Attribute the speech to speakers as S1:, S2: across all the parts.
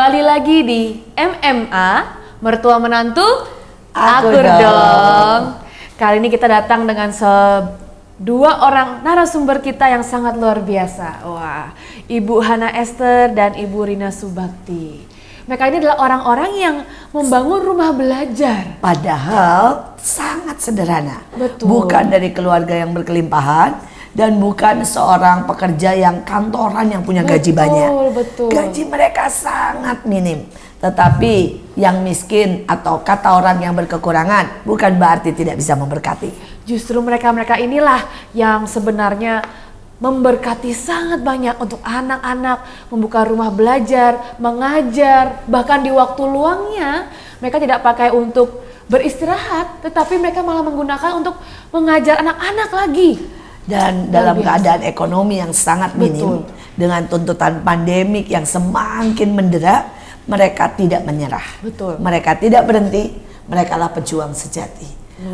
S1: Kembali lagi di MMA, Mertua Menantu,
S2: Akur dong.
S1: Kali ini kita datang dengan dua orang narasumber kita yang sangat luar biasa. Wah, Ibu Hana Esther dan Ibu Rina Subakti. Mereka ini adalah orang-orang yang membangun rumah belajar.
S2: Padahal sangat sederhana.
S1: Betul.
S2: Bukan dari keluarga yang berkelimpahan. Dan bukan seorang pekerja yang kantoran yang punya gaji banyak.
S1: Betul.
S2: Gaji mereka sangat minim. Tetapi yang miskin atau kata orang yang berkekurangan bukan berarti tidak bisa memberkati.
S1: Justru mereka-mereka inilah yang sebenarnya memberkati sangat banyak untuk anak-anak, membuka rumah belajar, mengajar, bahkan di waktu luangnya mereka tidak pakai untuk beristirahat, tetapi mereka malah menggunakan untuk mengajar anak-anak lagi.
S2: Dan dalam keadaan ekonomi yang sangat minim, dengan tuntutan pandemik yang semakin mendera, mereka tidak menyerah.
S1: Betul.
S2: Mereka tidak berhenti, mereka lah pejuang sejati.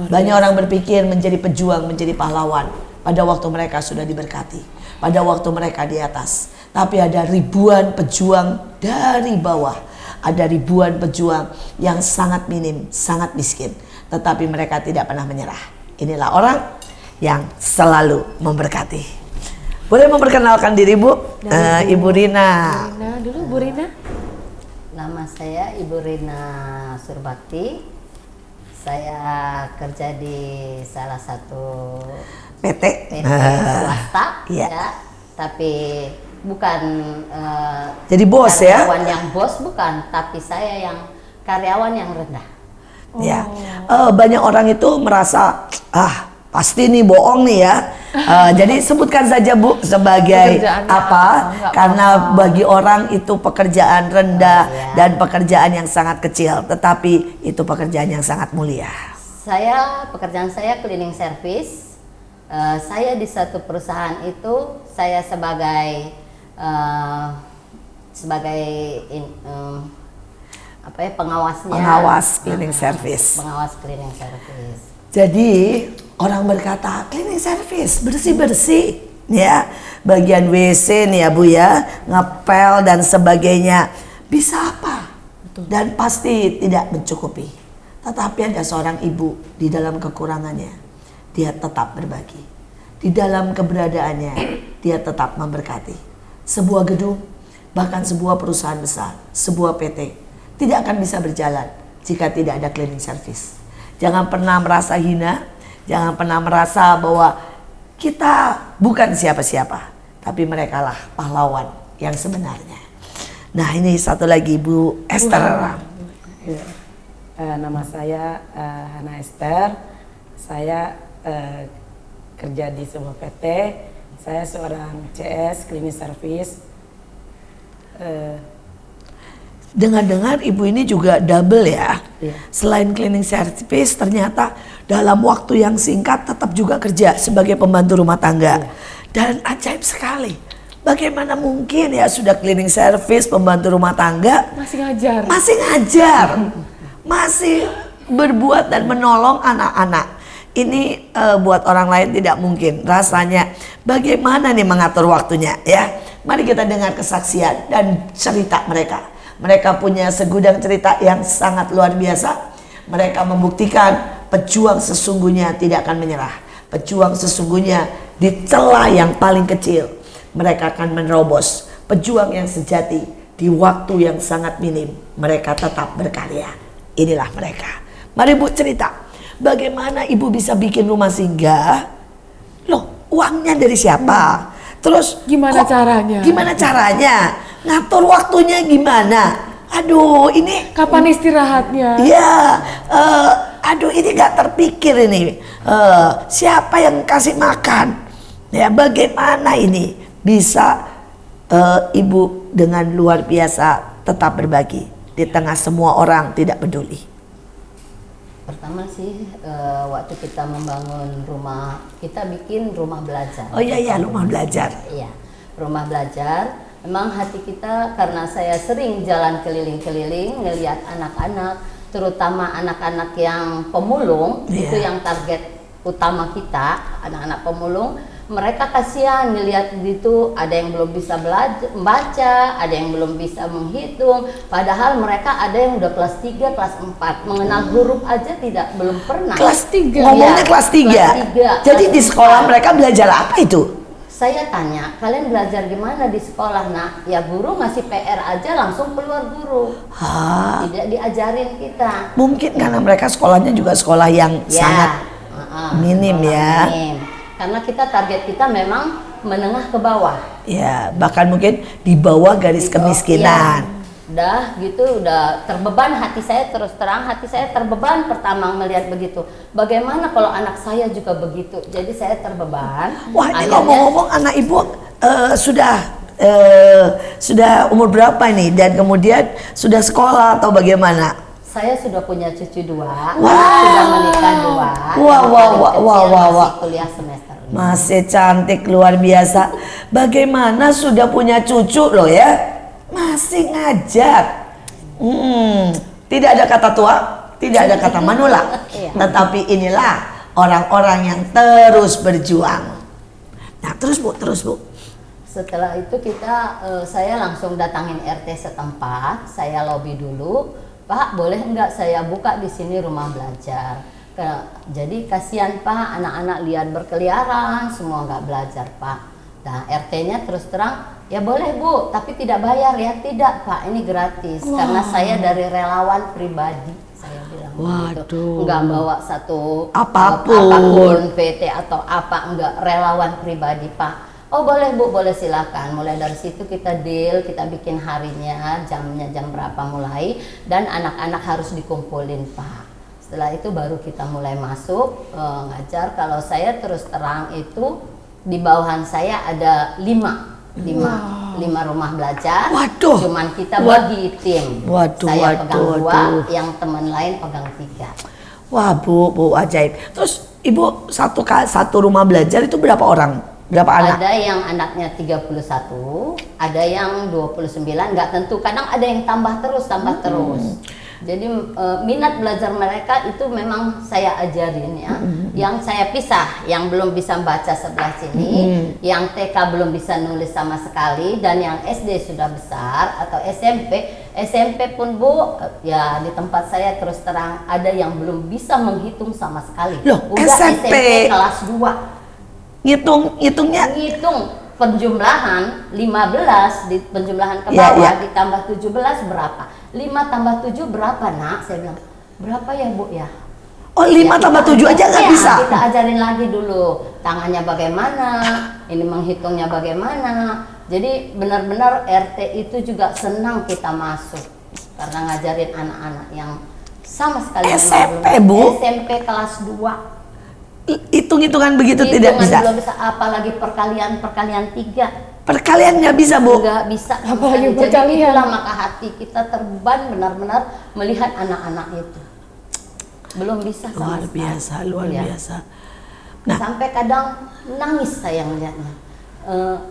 S2: Banyak orang berpikir menjadi pejuang, menjadi pahlawan pada waktu mereka sudah diberkati, pada waktu mereka di atas. Tapi ada ribuan pejuang dari bawah, ada ribuan pejuang yang sangat minim, sangat miskin, tetapi mereka tidak pernah menyerah. Inilah orang yang selalu memberkati. Boleh memperkenalkan diri, Bu? Ibu Rina.
S1: Rina dulu, Bu Rina.
S3: Nama saya Ibu Rina Surbakti. Saya kerja di salah satu
S2: PT
S3: swasta,
S2: Iya.
S3: ya. Tapi bukan
S2: Jadi bos ya?
S3: karyawan yang bos, bukan. Tapi saya yang karyawan yang rendah.
S2: Ya, banyak orang itu merasa pasti nih bohong nih ya. Jadi sebutkan saja, Bu, sebagai
S1: Pekerjaannya
S2: apa?
S1: nggak
S2: Karena
S1: apa-apa.
S2: bagi orang itu pekerjaan rendah
S3: Iya.
S2: dan pekerjaan yang sangat kecil, tetapi itu pekerjaan yang sangat mulia.
S3: Pekerjaan saya cleaning service. Saya di satu perusahaan itu saya sebagai pengawasnya.
S2: Pengawas cleaning service.
S3: Pengawas cleaning service.
S2: Jadi orang berkata cleaning service, bersih-bersih ya, bagian WC nih ya, Bu ya, ngepel dan sebagainya. Bisa apa? Dan pasti tidak mencukupi. Tetapi ada seorang ibu di dalam kekurangannya, dia tetap berbagi. Di dalam keberadaannya, dia tetap memberkati. Sebuah gedung, bahkan sebuah perusahaan besar, sebuah PT, tidak akan bisa berjalan jika tidak ada cleaning service. Jangan pernah merasa hina, jangan pernah merasa bahwa kita bukan siapa-siapa, tapi merekalah pahlawan yang sebenarnya. Nah, ini satu lagi, Bu Esther.
S4: Nama saya Hana Esther. Saya kerja di sebuah PT. Saya seorang CS cleaning service.
S2: Dengar-dengar ibu ini juga double ya.
S4: Iya.
S2: Selain cleaning service, ternyata dalam waktu yang singkat tetap juga kerja sebagai pembantu rumah tangga. Dan ajaib sekali. Bagaimana mungkin ya sudah cleaning service, pembantu rumah tangga,
S1: Masih ngajar.
S2: masih berbuat dan menolong anak-anak. Ini buat orang lain tidak mungkin. Rasanya bagaimana nih mengatur waktunya ya. Mari kita dengar kesaksian dan cerita mereka. Mereka punya segudang cerita yang sangat luar biasa. Mereka membuktikan pejuang sesungguhnya tidak akan menyerah. Pejuang sesungguhnya di celah yang paling kecil mereka akan menerobos. Pejuang yang sejati di waktu yang sangat minim mereka tetap berkarya. Inilah mereka. Mari, Bu, cerita. Bagaimana ibu bisa bikin rumah singgah? Loh, uangnya dari siapa? Terus
S1: Gimana caranya?
S2: Gimana caranya? Ngatur waktunya gimana? Aduh, ini
S1: Kapan istirahatnya?
S2: ya, aduh, ini nggak terpikir ini. Siapa yang kasih makan? Ya, bagaimana ini bisa ibu dengan luar biasa tetap berbagi di tengah semua orang tidak peduli.
S3: Pertama sih waktu kita membangun rumah, kita bikin rumah belajar.
S2: Oh iya, rumah belajar.
S3: Iya, rumah belajar. Memang hati kita, karena saya sering jalan keliling-keliling ngelihat anak-anak, terutama anak-anak yang pemulung,
S2: Iya.
S3: itu yang target utama kita, anak-anak pemulung. mereka kasihan ngelihat gitu, ada yang belum bisa belajar membaca, ada yang belum bisa menghitung, padahal mereka ada yang udah kelas 3, kelas 4, mengenal huruf aja belum pernah.
S1: Kelas 3.
S2: Ngomongnya
S3: Iya,
S2: kelas 3.
S3: kelas 3,
S2: Jadi
S3: kelas
S2: di sekolah
S3: 4.
S2: mereka belajar apa itu?
S3: Saya tanya, kalian belajar gimana di sekolah? Nah, ya guru ngasih PR aja langsung keluar guru.
S2: Ah,
S3: Tidak diajarin kita.
S2: mungkin karena mereka sekolahnya juga sekolah yang sangat minim
S3: sekolah
S2: ya.
S3: minim. Karena kita target kita memang menengah ke bawah.
S2: Ya, bahkan mungkin di bawah garis kemiskinan.
S3: Iya. Udah gitu, udah terbeban hati saya, terus terang hati saya terbeban pertama melihat begitu. Bagaimana kalau anak saya juga begitu? Jadi saya terbeban.
S2: Wah, ini
S3: Akhirnya-
S2: ngomong-ngomong anak ibu sudah umur berapa ini dan kemudian sudah sekolah atau bagaimana?
S3: Saya sudah punya cucu 2,
S2: Wow.
S3: sudah menikah 2,
S2: Wah,
S3: yang
S2: wah,
S3: paling
S2: wah,
S3: kecil
S2: wah, wah,
S3: masih
S2: wah.
S3: kuliah semester 5.
S2: Masih cantik luar biasa. Bagaimana sudah punya cucu loh ya? Masih ngajar. Tidak ada kata tua, tidak ada kata manula.
S3: Iya.
S2: Tetapi inilah orang-orang yang terus berjuang. Nah, terus Bu.
S3: Setelah itu saya langsung datangin RT setempat, saya lobby dulu, Pak boleh nggak saya buka di sini rumah belajar? Jadi kasihan Pak, anak-anak liar berkeliaran, semua nggak belajar Pak. Nah RT-nya terus terang, ya boleh Bu, tapi tidak bayar ya. Tidak Pak, ini gratis, karena saya dari relawan pribadi. Saya bilang begitu,
S2: Waduh.
S3: nggak bawa satu
S2: Apapun.
S3: PT atau apa, enggak, relawan pribadi Pak. Oh boleh Bu, boleh silakan. Mulai dari situ kita deal, kita bikin harinya, jamnya jam berapa mulai, dan anak-anak harus dikumpulin Pak. Setelah itu baru kita mulai masuk ngajar. Kalau saya terus terang itu di bawahan saya ada 5 rumah belajar.
S2: Waduh.
S3: Cuman kita bagi tim.
S2: Waduh,
S3: Saya pegang 2,
S2: waduh.
S3: yang teman lain pegang 3.
S2: Wah Bu ajaib. Terus Ibu satu rumah belajar itu berapa orang? Berapa anak?
S3: Ada yang anaknya 31, ada yang 29, nggak tentu. Kadang ada yang tambah terus. Jadi minat belajar mereka itu memang saya ajarin ya. Yang saya pisah, yang belum bisa baca sebelah sini, yang TK belum bisa nulis sama sekali, dan yang SD sudah besar atau SMP pun Bu, ya di tempat saya terus terang ada yang belum bisa menghitung sama sekali.
S2: Loh,
S3: Udah
S2: SMP
S3: kelas 2.
S2: Ngitungnya
S3: Ngitung penjumlahan 15 di penjumlahan ke
S2: Ya,
S3: bawah
S2: ya.
S3: ditambah 17 berapa? 5 tambah 7 berapa Nak? Saya bilang berapa ya Bu ya?
S2: oh 5
S3: Ya,
S2: tambah
S3: kita-
S2: 7 aja nggak
S3: iya,
S2: bisa.
S3: Kita ajarin lagi dulu tangannya bagaimana, ini menghitungnya bagaimana. Jadi benar-benar RT itu juga senang kita masuk karena ngajarin anak-anak yang sama sekali memang
S2: SMP,
S3: belum-
S2: Bu?
S3: SMP kelas 2.
S2: Hitung-hitungan begitu tidak
S3: Hitungan
S2: bisa.
S3: belum bisa, apalagi perkalian 3.
S2: Perkalian nggak bisa Bu.
S3: Nggak bisa.
S1: Apalagi
S3: Jadi
S1: perkalian.
S3: itulah maka hati kita terbeban benar-benar melihat anak-anak itu. Belum bisa sama
S2: Luar
S3: sekali.
S2: biasa, luar
S3: Iya.
S2: biasa. Nah.
S3: Sampai kadang nangis saya melihatnya.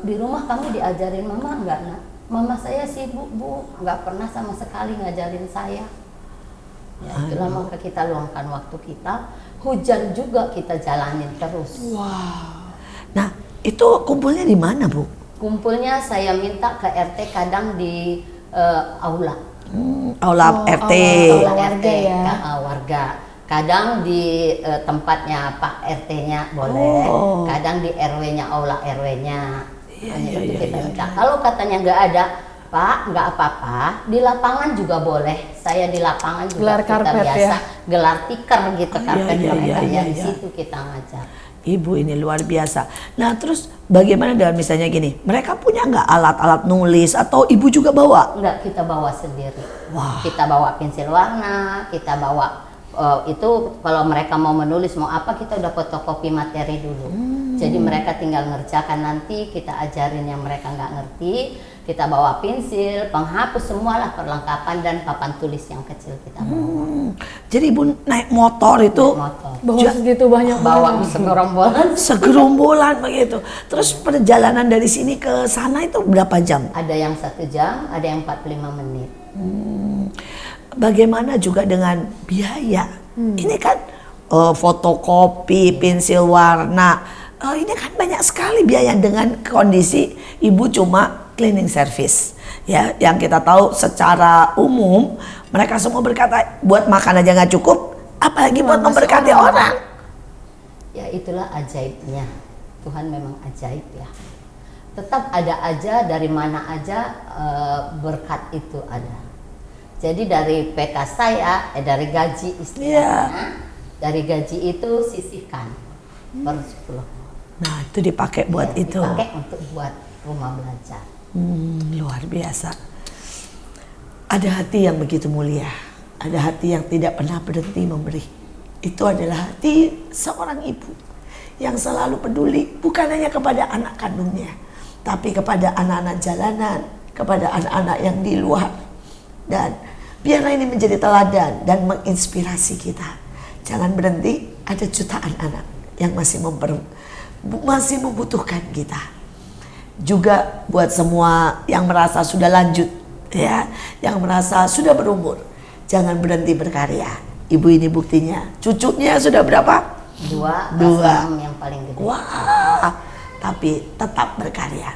S3: Di rumah kamu diajarin mama nggak Nak? Mama saya sibuk Bu, nggak pernah sama sekali ngajarin saya. Ya itulah maka kita luangkan waktu kita. Hujan juga kita jalanin terus.
S2: Nah, itu kumpulnya di mana Bu?
S3: Kumpulnya saya minta ke RT kadang di aula.
S2: Aula RT.
S3: Aula
S1: warga
S3: RT
S1: ya.
S3: warga. Kadang di tempatnya Pak RT-nya boleh, kadang di RW-nya aula RW-nya. Hanya itu kita minta. Kalau katanya nggak ada, Pak, nggak apa-apa. Di lapangan juga boleh. Saya di lapangan juga
S1: Gelar
S3: kita
S1: karpet
S3: biasa
S1: ya?
S3: gelar tikar gitu karpet
S2: iya,
S3: mereka
S2: iya,
S3: di
S2: iya.
S3: situ kita ngajar.
S2: Ibu ini luar biasa. Nah, terus bagaimana dengan misalnya gini? Mereka punya nggak alat-alat nulis atau ibu juga bawa?
S3: Enggak, kita bawa sendiri.
S2: Wah.
S3: Kita bawa pensil warna, kita bawa itu kalau mereka mau menulis mau apa kita udah fotokopi materi dulu. Jadi mereka tinggal ngerjakan, nanti kita ajarin yang mereka nggak ngerti. Kita bawa pensil, penghapus, semualah perlengkapan dan papan tulis yang kecil kita bawa.
S2: Jadi ibu naik motor itu
S3: Motor.
S1: Bawa segitu banyak
S3: Bawa
S1: banget.
S3: segerombolan.
S2: segerombolan begitu. Terus perjalanan dari sini ke sana itu berapa jam?
S3: Ada yang 1 jam, ada yang 45 menit.
S2: Bagaimana juga dengan biaya? Ini kan fotokopi, pensil warna, ini kan banyak sekali biaya dengan kondisi ibu cuma cleaning service. Ya, yang kita tahu secara umum mereka semua berkata buat makan aja nggak cukup, apalagi buat memberkati orang.
S3: Ya itulah ajaibnya. Tuhan memang ajaib ya. Tetap ada aja, dari mana aja berkat itu ada. Jadi dari PK saya, dari gaji istilahnya, dari gaji itu sisihkan per 10.
S2: Nah itu dipakai buat
S3: Ya,
S2: itu.
S3: dipakai untuk buat rumah belajar.
S2: Luar biasa. Ada hati yang begitu mulia. Ada hati yang tidak pernah berhenti memberi. Itu adalah hati seorang ibu yang selalu peduli bukan hanya kepada anak kandungnya, tapi kepada anak-anak jalanan, kepada anak-anak yang di luar. Dan biarlah ini menjadi teladan dan menginspirasi kita. Jangan berhenti, ada jutaan anak yang masih membutuhkan kita. Juga buat semua yang merasa sudah lanjut, ya, yang merasa sudah berumur, jangan berhenti berkarya. Ibu ini buktinya, cucunya sudah berapa?
S3: Dua. Yang paling gede.
S2: Wah, tapi tetap berkarya.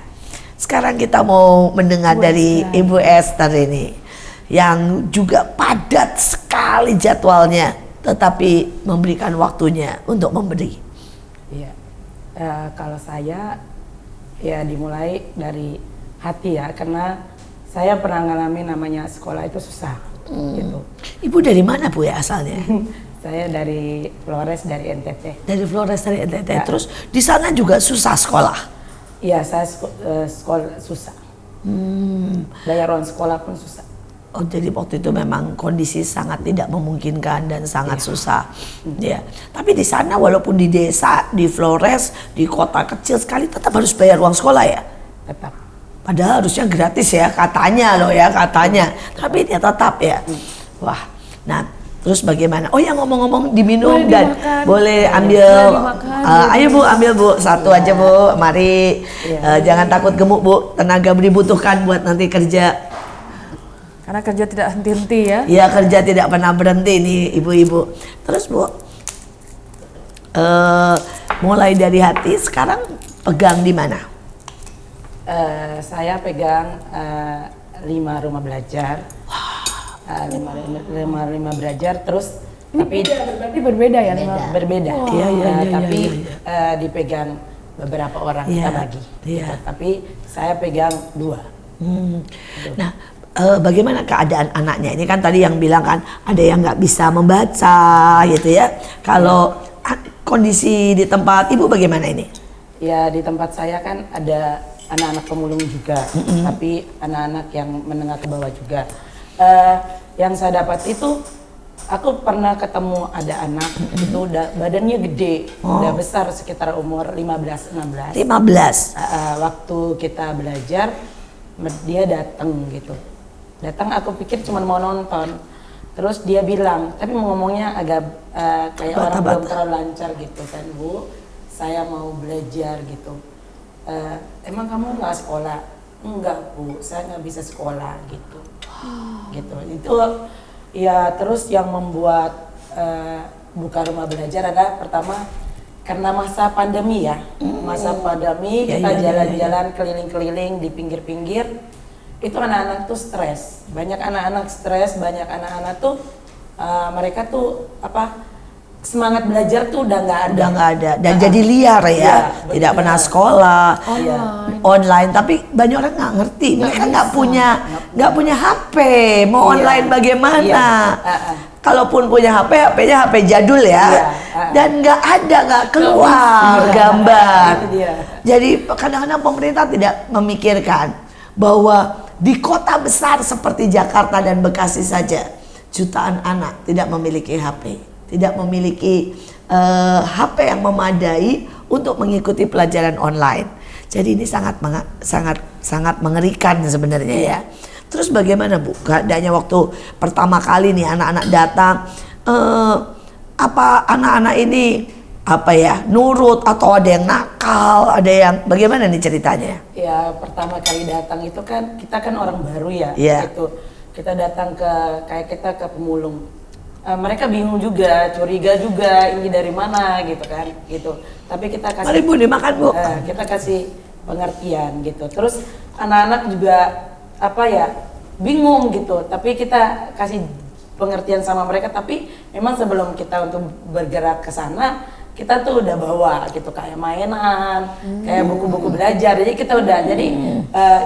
S2: Sekarang kita mau mendengar dari Ibu Esther ini, yang juga padat sekali jadwalnya, tetapi memberikan waktunya untuk memberi.
S4: Iya. Kalau saya ya dimulai dari hati ya, karena saya pernah ngalamin namanya sekolah itu susah gitu.
S2: Ibu dari mana Bu ya asalnya?
S4: Saya dari Flores, dari NTT.
S2: Dari Flores, dari NTT.
S4: Ya.
S2: Terus di sana juga susah sekolah.
S4: Iya, saya sekolah susah. Bayar uang sekolah pun susah.
S2: Oh, jadi waktu itu memang kondisi sangat tidak memungkinkan dan sangat susah. Ya. Tapi di sana walaupun di desa, di Flores, di kota kecil sekali tetap harus bayar uang sekolah ya?
S4: Tetap.
S2: Padahal harusnya gratis ya, katanya loh ya, katanya. Tapi dia tetap ya. Wah, nah terus bagaimana? Oh ya, ngomong-ngomong diminum
S1: Boleh
S2: dan
S1: dimakan.
S2: boleh ambil.
S1: Boleh dimakan,
S2: Ayo Bu, ambil Bu, satu aja Bu, mari. Jangan takut gemuk Bu, tenaga dibutuhkan buat nanti kerja.
S1: Karena kerja tidak henti-henti ya.
S2: Iya, kerja tidak pernah berhenti nih ibu-ibu. Terus Bu, mulai dari hati, sekarang pegang di mana?
S4: Saya pegang 5 rumah belajar. 5 belajar, terus tapi
S1: Berarti berbeda ya?
S4: berbeda.
S2: Iya, iya, iya,
S4: Tapi
S2: iya,
S4: dipegang beberapa orang,
S2: Iya,
S4: kita bagi.
S2: iya.
S4: Gitu. Tapi saya pegang 2.
S2: Nah, bagaimana keadaan anaknya? Ini kan tadi yang bilang kan ada yang nggak bisa membaca gitu ya. Kalau kondisi di tempat Ibu bagaimana ini?
S4: Ya di tempat saya kan ada anak-anak pemulung juga, tapi anak-anak yang menengah ke bawah juga. Yang saya dapat itu, aku pernah ketemu ada anak itu udah badannya gede, udah besar sekitar umur 15-16.
S2: 15.
S4: Waktu kita belajar, dia datang gitu. Datang, aku pikir cuma mau nonton. Terus dia bilang, tapi ngomongnya agak kayak orang belum terlalu lancar gitu kan, Bu. Saya mau belajar gitu. Emang kamu nggak sekolah? Enggak Bu, saya nggak bisa sekolah gitu. Gitu. Itu ya, terus yang membuat buka rumah belajar adalah pertama karena masa pandemi ya. Masa pandemi kita jalan-jalan keliling-keliling di pinggir-pinggir. Itu anak-anak tuh stres. Banyak anak-anak stres, banyak anak-anak tuh mereka tuh semangat belajar tuh udah nggak ada.
S2: Udah nggak ada dan jadi liar ya, tidak pernah sekolah, online. Tapi banyak orang nggak ngerti, mereka nggak punya HP, mau online bagaimana? Kalaupun punya HP, HP-nya HP jadul ya, dan nggak keluar gambar. Jadi kadang-kadang pemerintah tidak memikirkan bahwa di kota besar seperti Jakarta dan Bekasi saja jutaan anak tidak memiliki HP. Tidak memiliki HP yang memadai untuk mengikuti pelajaran online. Jadi ini sangat mengerikan sebenarnya ya. Terus bagaimana Bu? Keadaannya waktu pertama kali nih anak-anak datang, apa anak-anak ini nurut atau ada yang nakal, ada yang bagaimana nih ceritanya?
S4: Ya pertama kali datang itu kan kita kan orang baru ya.
S2: Iya.
S4: Gitu. Kita datang kita ke pemulung. mereka bingung juga, curiga juga ini dari mana gitu kan, gitu. Tapi kita kasih,
S2: Mari Bu, dimakan Bu.
S4: kita kasih pengertian gitu. Terus anak-anak juga apa ya, bingung gitu. Tapi kita kasih pengertian sama mereka. Tapi memang sebelum kita untuk bergerak ke sana, kita tuh udah bawa gitu kayak mainan, kayak buku-buku belajar. Jadi kita udah, jadi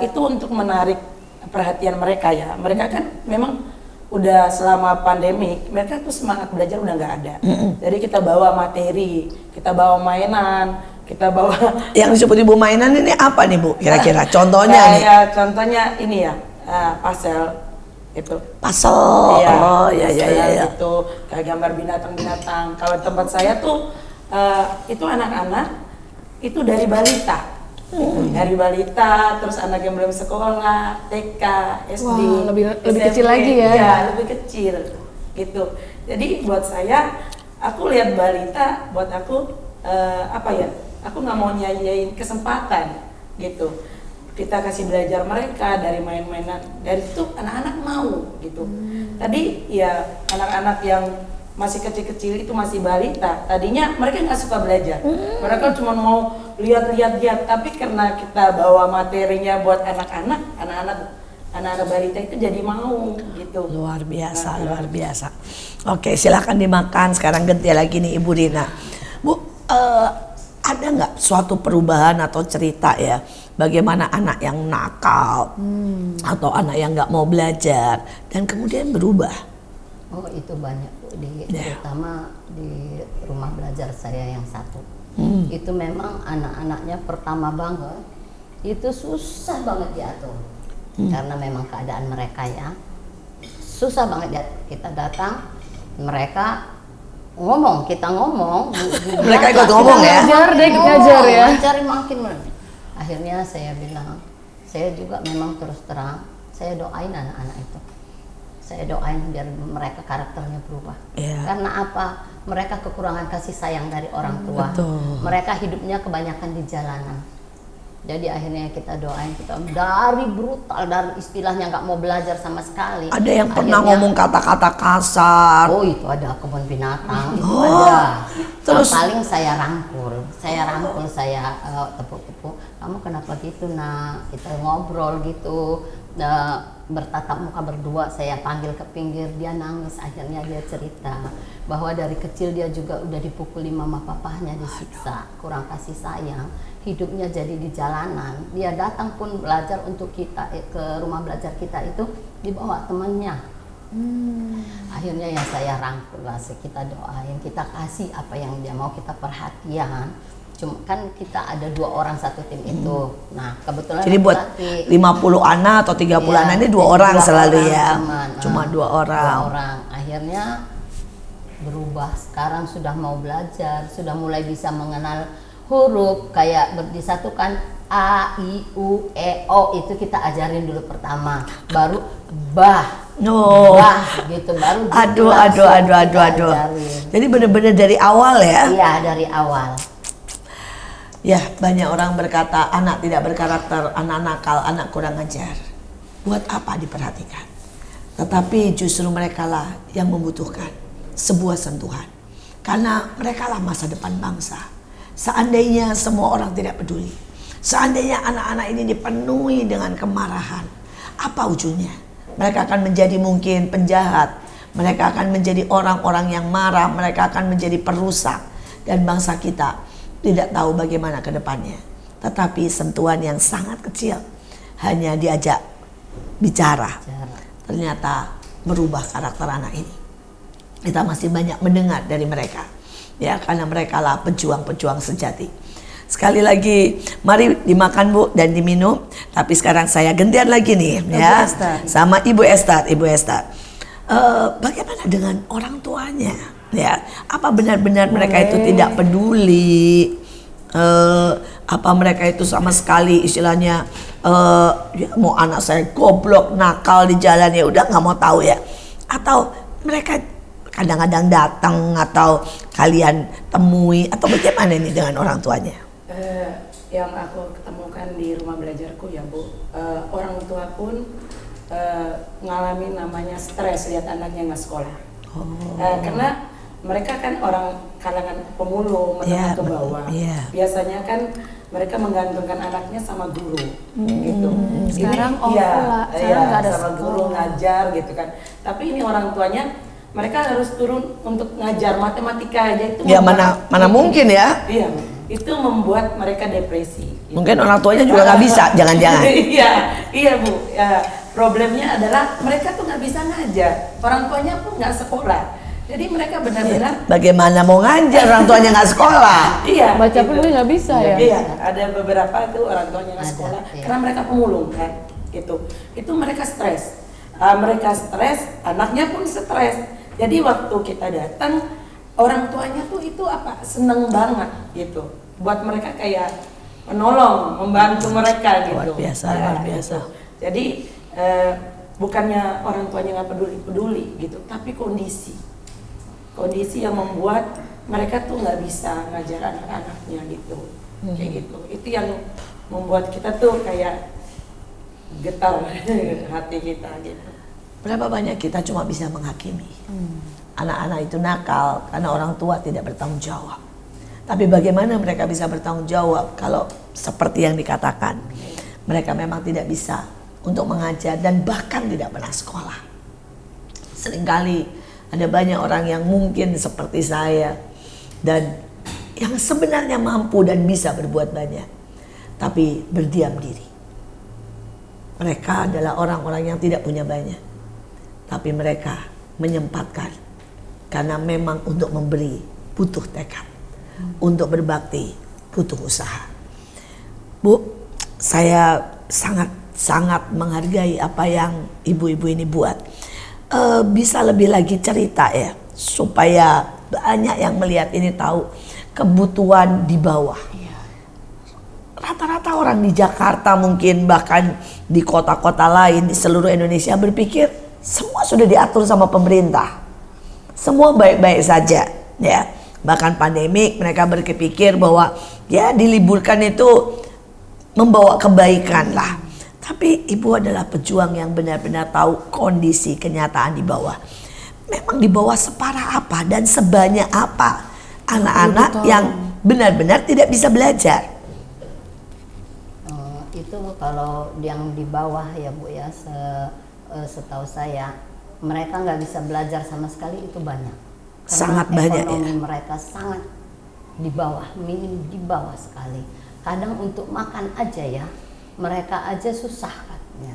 S4: itu untuk menarik perhatian mereka ya. Mereka kan memang udah selama pandemi, mereka tuh semangat belajar udah nggak ada. Jadi kita bawa materi, kita bawa mainan, kita bawa
S2: Yang disebut Ibu mainan ini apa nih Bu? Kira-kira contohnya nih.
S4: kayak contohnya ini ya, pasel itu.
S2: Pasel.
S4: Iya,
S2: Oh ya ya ya. Ya.
S4: Itu kayak gambar binatang-binatang. Kalau tempat saya tuh itu anak-anak itu dari balita. Dari balita, terus anak yang belum sekolah, TK, SD,
S1: Wah, lebih
S4: SMP,
S1: kecil lagi ya?
S4: Iya, lebih kecil gitu. Jadi buat saya, aku lihat balita, buat aku apa ya? Aku nggak mau nyanyiin kesempatan gitu. Kita kasih belajar mereka dari main-mainan, dari itu anak-anak mau gitu. Tadi ya anak-anak yang masih kecil-kecil itu masih balita, tadinya mereka nggak suka belajar, mereka cuma mau lihat-lihat, tapi karena kita bawa materinya buat anak-anak balita itu jadi mau gitu.
S2: Luar biasa, luar biasa. Oke, silakan dimakan. Sekarang ganti lagi nih Ibu Rina. Bu, ada nggak suatu perubahan atau cerita ya, bagaimana anak yang nakal atau anak yang nggak mau belajar dan kemudian berubah?
S3: Oh itu banyak Bu, terutama di rumah belajar saya yang satu. Itu memang anak-anaknya pertama banget itu susah banget diatur. Karena memang keadaan mereka ya susah banget kita datang, mereka ngomong, kita ngomong,
S2: Mereka ikut ngomong ya?
S1: Ngajar deh, ngajar ya.
S3: Ngajarin makin. Akhirnya saya bilang, saya juga memang terus terang, saya doain anak-anak itu. Saya doain biar mereka karakternya berubah.
S2: Yeah.
S3: Karena apa? Mereka kekurangan kasih sayang dari orang tua.
S2: Betul.
S3: Mereka hidupnya kebanyakan di jalanan. Jadi akhirnya kita doain, kita dari brutal, dari istilahnya nggak mau belajar sama sekali.
S2: Ada yang pernah
S3: Akhirnya,
S2: ngomong kata-kata kasar.
S3: oh itu ada kebun binatang, itu
S2: Oh,
S3: ada.
S2: terus?
S3: Paling saya rangkul, saya tepuk-tepuk. Kamu kenapa gitu nak? Kita ngobrol gitu. Bertatap muka berdua, saya panggil ke pinggir, dia nangis. Akhirnya dia cerita bahwa dari kecil dia juga udah dipukuli mama papahnya, disiksa, kurang kasih sayang, hidupnya jadi di jalanan. Dia datang pun belajar untuk kita, ke rumah belajar kita itu dibawa temannya. Akhirnya yang saya rangkul lah, kita doain, kita kasih apa yang dia mau, kita perhatian. Cuma kan kita ada 2 orang satu tim itu. Nah kebetulan
S2: Jadi buat 50 anak atau 30 anak ini 2 orang selalu ya. Cuma 2 orang.
S3: 2 orang. Akhirnya berubah. Sekarang sudah mau belajar, sudah mulai bisa mengenal huruf, kayak disatukan A, I, U, E, O, itu kita ajarin dulu pertama. Baru bah.
S2: Oh.
S3: Bah gitu, baru
S2: Aduh.
S3: ajarin.
S2: Jadi benar-benar dari awal ya?
S3: Iya, dari awal.
S2: Ya, banyak orang berkata anak tidak berkarakter, anak nakal, anak kurang ajar. Buat apa diperhatikan? Tetapi justru mereka lah yang membutuhkan sebuah sentuhan. Karena mereka lah masa depan bangsa. Seandainya semua orang tidak peduli, seandainya anak-anak ini dipenuhi dengan kemarahan, apa ujungnya? Mereka akan menjadi mungkin penjahat, mereka akan menjadi orang-orang yang marah, mereka akan menjadi perusak, dan bangsa kita tidak tahu bagaimana ke depannya. Tetapi sentuhan yang sangat kecil, hanya diajak bicara, ternyata merubah karakter anak ini. Kita masih banyak mendengar dari mereka, ya, karena mereka lah pejuang-pejuang sejati. Sekali lagi, mari dimakan Bu dan diminum. Tapi sekarang saya gantian lagi nih, ya, sama Ibu Esther. Ibu Esther, bagaimana dengan orang tuanya? Ya, apa benar-benar mereka itu tidak peduli? Apa mereka itu sama sekali istilahnya ya mau anak saya goblok nakal di jalan ya udah nggak mau tahu ya? Atau mereka kadang-kadang datang atau kalian temui atau bagaimana ini dengan orang tuanya?
S4: Yang aku ketemukan di rumah belajarku ya Bu, orang tua pun ngalamin namanya stres lihat anaknya nggak sekolah. Karena mereka kan orang kalangan pemulung, menengah ke bawah. Biasanya kan mereka menggantungkan anaknya sama guru, gitu.
S1: Sekarang
S4: Sekarang
S1: nggak ada
S4: sama guru ngajar gitu kan. Tapi ini orang tuanya, mereka harus turun untuk ngajar matematika aja itu.
S2: Ya mana mungkin ya?
S4: Iya, itu membuat mereka depresi. Gitu.
S2: Mungkin orang tuanya juga nggak bisa, jangan-jangan.
S4: Iya Bu. Ya, problemnya adalah mereka tuh nggak bisa ngajar. Orang tuanya pun nggak sekolah. Jadi mereka benar-benar
S2: Bagaimana mau ngajar orang tuanya nggak sekolah?
S4: iya.
S1: Baca pun dia nggak bisa ya.
S4: Iya, ada beberapa tuh orang tuanya nggak
S3: Ada,
S4: sekolah
S3: iya.
S4: karena mereka pemulung kan, gitu. Itu mereka stres. Mereka stres, anaknya pun stres. Jadi waktu kita datang, orang tuanya tuh itu apa? Seneng banget gitu. Buat mereka kayak menolong, membantu mereka gitu.
S2: Luar biasa,
S4: Nah,
S2: luar biasa.
S4: gitu. Jadi bukannya orang tuanya nggak peduli gitu, tapi kondisi yang membuat mereka tuh nggak bisa ngajar anak-anaknya gitu, kayak gitu. Itu yang membuat kita tuh kayak getar hati kita gitu.
S2: Berapa banyak kita cuma bisa menghakimi. Anak-anak itu nakal karena orang tua tidak bertanggung jawab. Tapi bagaimana mereka bisa bertanggung jawab kalau seperti yang dikatakan, mereka memang tidak bisa untuk mengajar dan bahkan tidak pernah sekolah. Seringkali ada banyak orang yang mungkin seperti saya dan yang sebenarnya mampu dan bisa berbuat banyak, tapi berdiam diri. Mereka adalah orang-orang yang tidak punya banyak, tapi mereka menyempatkan karena memang untuk memberi butuh tekad, untuk berbakti butuh usaha. Bu, saya sangat menghargai apa yang ibu-ibu ini buat. Bisa lebih lagi cerita ya, supaya banyak yang melihat ini tahu kebutuhan di bawah. Rata-rata orang di Jakarta mungkin bahkan di kota-kota lain di seluruh Indonesia berpikir semua sudah diatur sama pemerintah, semua baik-baik saja ya. Bahkan pandemik mereka berpikir bahwa ya diliburkan itu membawa kebaikan lah. Tapi ibu adalah pejuang yang benar-benar tahu kondisi kenyataan di bawah. Memang di bawah separah apa dan sebanyak apa anak-anak yang benar-benar tidak bisa belajar.
S3: Itu kalau yang di bawah ya Bu ya, setahu saya mereka nggak bisa belajar sama sekali itu banyak. Karena
S2: Sangat banyak
S3: ekonomi
S2: ya.
S3: mereka sangat di bawah, minim di bawah sekali. Kadang untuk makan aja ya, mereka aja susah katanya.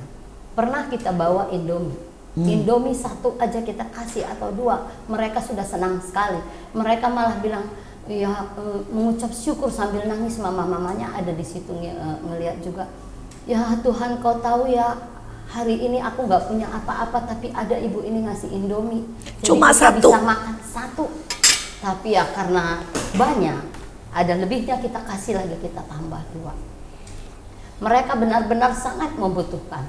S3: Pernah kita bawa Indomie, Indomie satu aja kita kasih atau dua, mereka sudah senang sekali. Mereka malah bilang, ya mengucap syukur sambil nangis. Mamanya ada di situ ngelihat juga. Ya Tuhan, kau tahu ya, hari ini aku nggak punya apa-apa, tapi ada ibu ini ngasih Indomie. Jadi
S2: Cuma
S3: kita
S2: satu.
S3: bisa makan satu. Tapi ya karena banyak, ada lebihnya kita kasih lagi, kita tambah dua. Mereka benar-benar sangat membutuhkan.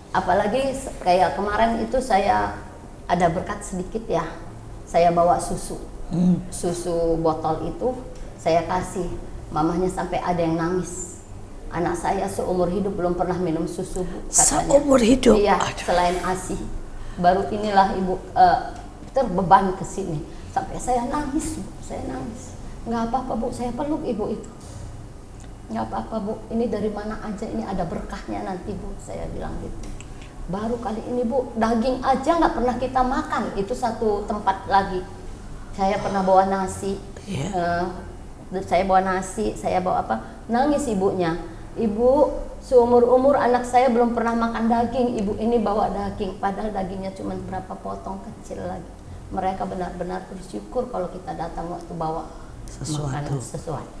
S3: Apalagi kayak kemarin itu saya ada berkat sedikit ya. Saya bawa susu. Susu botol itu saya kasih. Mamahnya sampai ada yang nangis. Anak saya seumur hidup belum pernah minum susu, Bu, katanya.
S2: Seumur hidup?
S3: Iya,
S2: Aduh.
S3: selain ASI. Baru inilah ibu terbeban ke sini. Sampai saya nangis, Bu. Saya nangis. Nggak apa-apa, Bu, saya peluk ibu itu. Nggak apa-apa, Bu, ini dari mana aja, ini ada berkahnya nanti, Bu, saya bilang gitu. Baru kali ini, Bu, daging aja nggak pernah kita makan. Itu satu tempat lagi. Saya pernah bawa nasi. Saya bawa nasi, saya bawa apa, nangis ibunya. Ibu, seumur-umur anak saya belum pernah makan daging, ibu ini bawa daging, padahal dagingnya cuma berapa potong kecil lagi. Mereka benar-benar bersyukur kalau kita datang waktu bawa makanan sesuatu.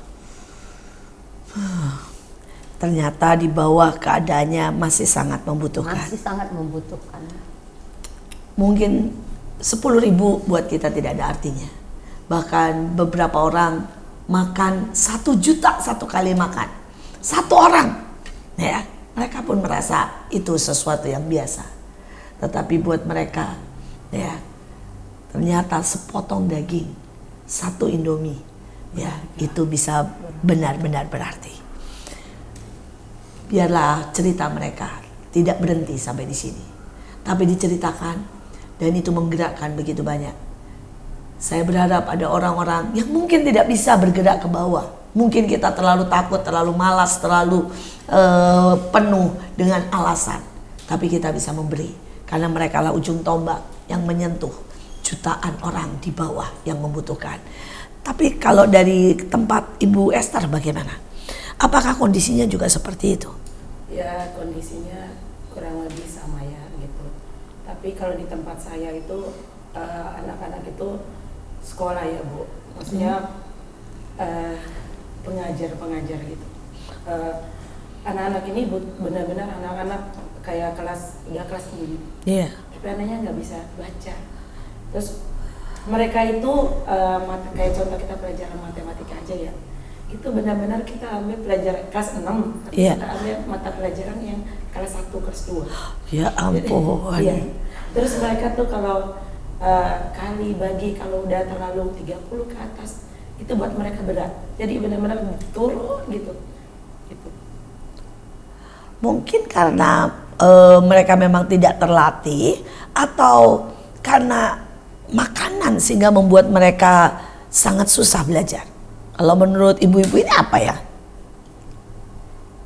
S2: Ternyata di bawah keadaannya masih sangat membutuhkan.
S3: Masih sangat membutuhkan.
S2: Mungkin 10.000 buat kita tidak ada artinya. Bahkan beberapa orang makan 1 juta satu kali makan. Satu orang. Ya, mereka pun merasa itu sesuatu yang biasa. Tetapi buat mereka, ya, ternyata sepotong daging, 1 Indomie, ya, itu bisa benar-benar berarti. Biarlah cerita mereka tidak berhenti sampai di sini, tapi diceritakan dan itu menggerakkan begitu banyak. Saya berharap ada orang-orang yang mungkin tidak bisa bergerak ke bawah. Mungkin kita terlalu takut, terlalu malas, terlalu penuh dengan alasan. Tapi kita bisa memberi. Karena mereka lah ujung tombak yang menyentuh jutaan orang di bawah yang membutuhkan. Tapi kalau dari tempat Ibu Esther bagaimana? Apakah kondisinya juga seperti itu?
S4: Ya kondisinya kurang lebih sama ya gitu. Tapi kalau di tempat saya itu anak-anak itu sekolah ya Bu. Maksudnya pengajar gitu. Anak-anak ini benar-benar anak-anak kayak kelas 3 kelas 6.
S2: Iya.
S4: Tapi anaknya nggak bisa baca. Terus mereka itu kayak contoh kita pelajaran matematika aja ya. Itu benar-benar kita ambil pelajaran kelas 6, tapi
S2: Iya.
S4: kita ambil mata pelajaran yang kelas 1, kelas 2.
S2: Ya ampun.
S4: Iya. Terus mereka tuh kalau kali bagi kalau udah terlalu 30 ke atas itu buat mereka berat. Jadi benar-benar turun gitu.
S2: Mungkin karena mereka memang tidak terlatih atau karena makanan sehingga membuat mereka sangat susah belajar. Kalau menurut ibu-ibu ini apa ya?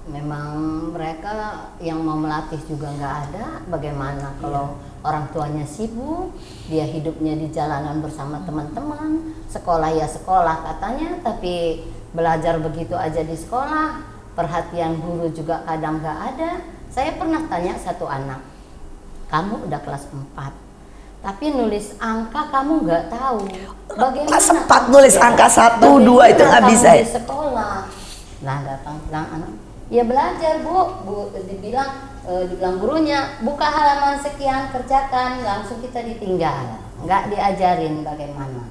S3: Memang mereka yang mau melatih juga nggak ada. Bagaimana kalau orang tuanya sibuk, dia hidupnya di jalanan bersama teman-teman, sekolah ya sekolah katanya, tapi belajar begitu aja di sekolah, perhatian guru juga kadang nggak ada. Saya pernah tanya satu anak, kamu udah kelas 4, tapi nulis angka kamu nggak tahu. Bagaimana?
S2: Kelas 4 nulis angka 1, 2 itu nggak bisa
S3: Kamu
S2: ya?
S3: di sekolah. Nah datang bilang anak, ya belajar bu dibilang gurunya, buka halaman sekian kerjakan, langsung kita ditinggal, nggak diajarin bagaimana.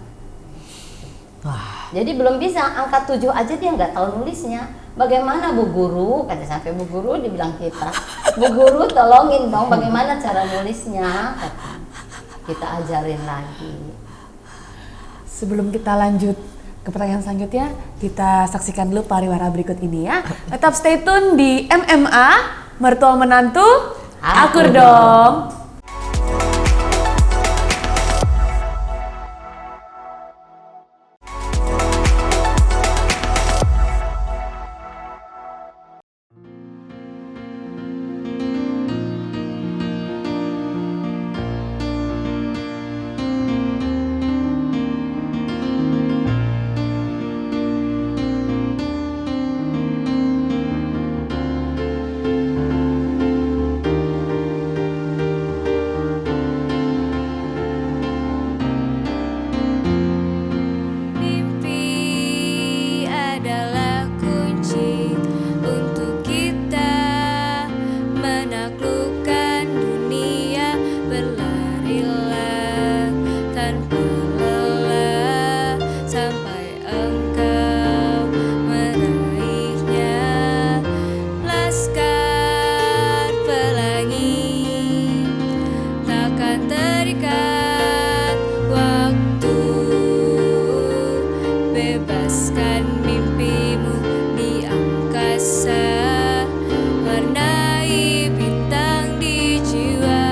S2: Wah.
S3: Jadi belum bisa, angka 7 aja dia nggak tahu nulisnya. Bagaimana Bu Guru? Kata sampai Bu Guru dibilang kita, Bu Guru tolongin dong bagaimana cara nulisnya. Kata, kita ajarin lagi.
S1: Sebelum kita lanjut ke pertanyaan selanjutnya, kita saksikan dulu pariwara berikut ini ya. Tetap stay tune di MMA, Mertua Menantu, Akur dong.
S5: Mimpi adalah kunci untuk kita menaklukkan dunia, berlarilah tanpa lelah sampai engkau meraihnya. Laskar Pelangi takkan terikat waktu. Bebaskan mimpimu di angkasa, warnai bintang di jiwa.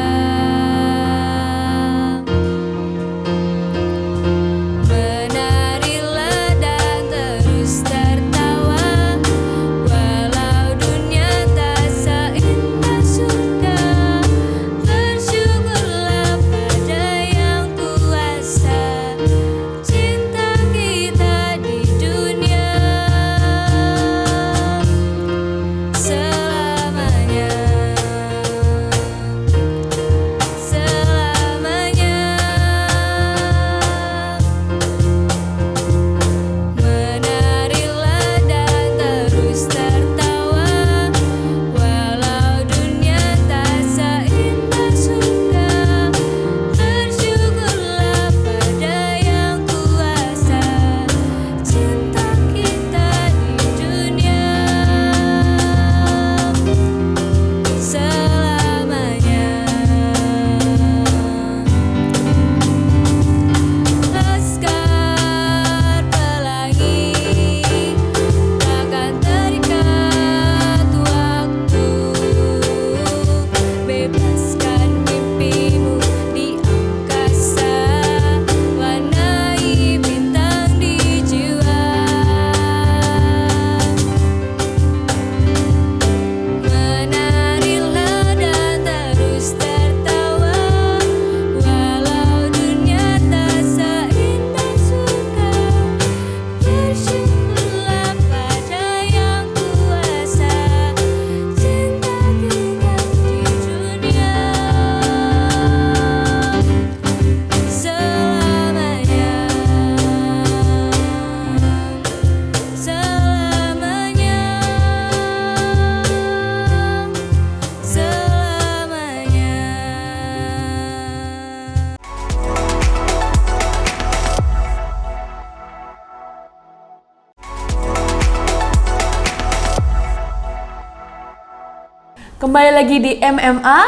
S1: Kembali lagi di MMA,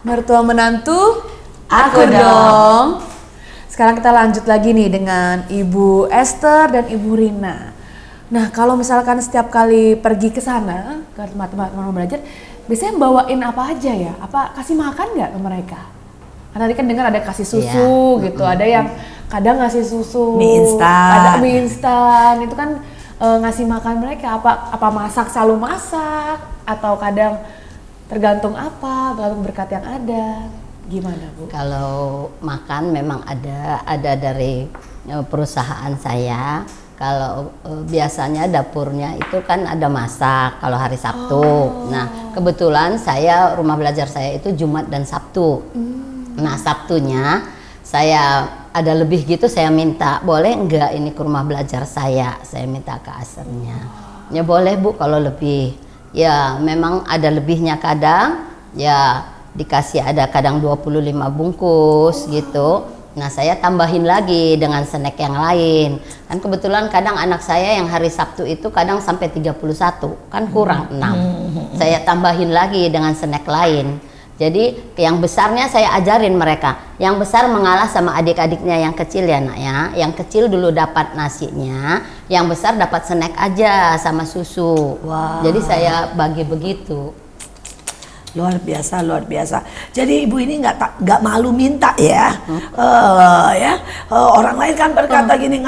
S1: mertua menantu,
S2: Aku
S1: dong. Sekarang kita lanjut lagi nih dengan Ibu Esther dan Ibu Rina. Nah, kalau misalkan setiap kali pergi ke sana, ke tempat-tempat orang belajar, biasanya bawain apa aja ya? Apa kasih makan nggak ke mereka? Karena tadi kan dengar ada kasih susu gitu, ada yang kadang ngasih susu,
S2: Mie instan.
S1: ada mie instan, itu kan ngasih makan mereka. Apa masak selalu masak, atau kadang tergantung tergantung berkat yang ada. Gimana Bu?
S3: Kalau makan memang ada dari perusahaan saya. Kalau biasanya dapurnya itu kan ada masak kalau hari Sabtu. Nah, kebetulan rumah belajar saya itu Jumat dan Sabtu. Nah, Sabtunya saya ada lebih gitu, saya minta boleh enggak ini ke rumah belajar saya minta ke asernya. Ya boleh Bu kalau lebih. Ya memang ada lebihnya kadang, ya dikasih ada kadang 25 bungkus gitu. Nah, saya tambahin lagi dengan snack yang lain. Kan kebetulan kadang anak saya yang hari Sabtu itu kadang sampai 31, kan kurang 6. Saya tambahin lagi dengan snack lain. Jadi yang besarnya saya ajarin mereka. Yang besar mengalah sama adik-adiknya yang kecil ya nak ya. Yang kecil dulu dapat nasinya, yang besar dapat snack aja sama susu.
S2: Wow.
S3: Jadi saya bagi begitu.
S2: Luar biasa, luar biasa. Jadi ibu ini nggak malu minta ya. Orang lain kan berkata gini,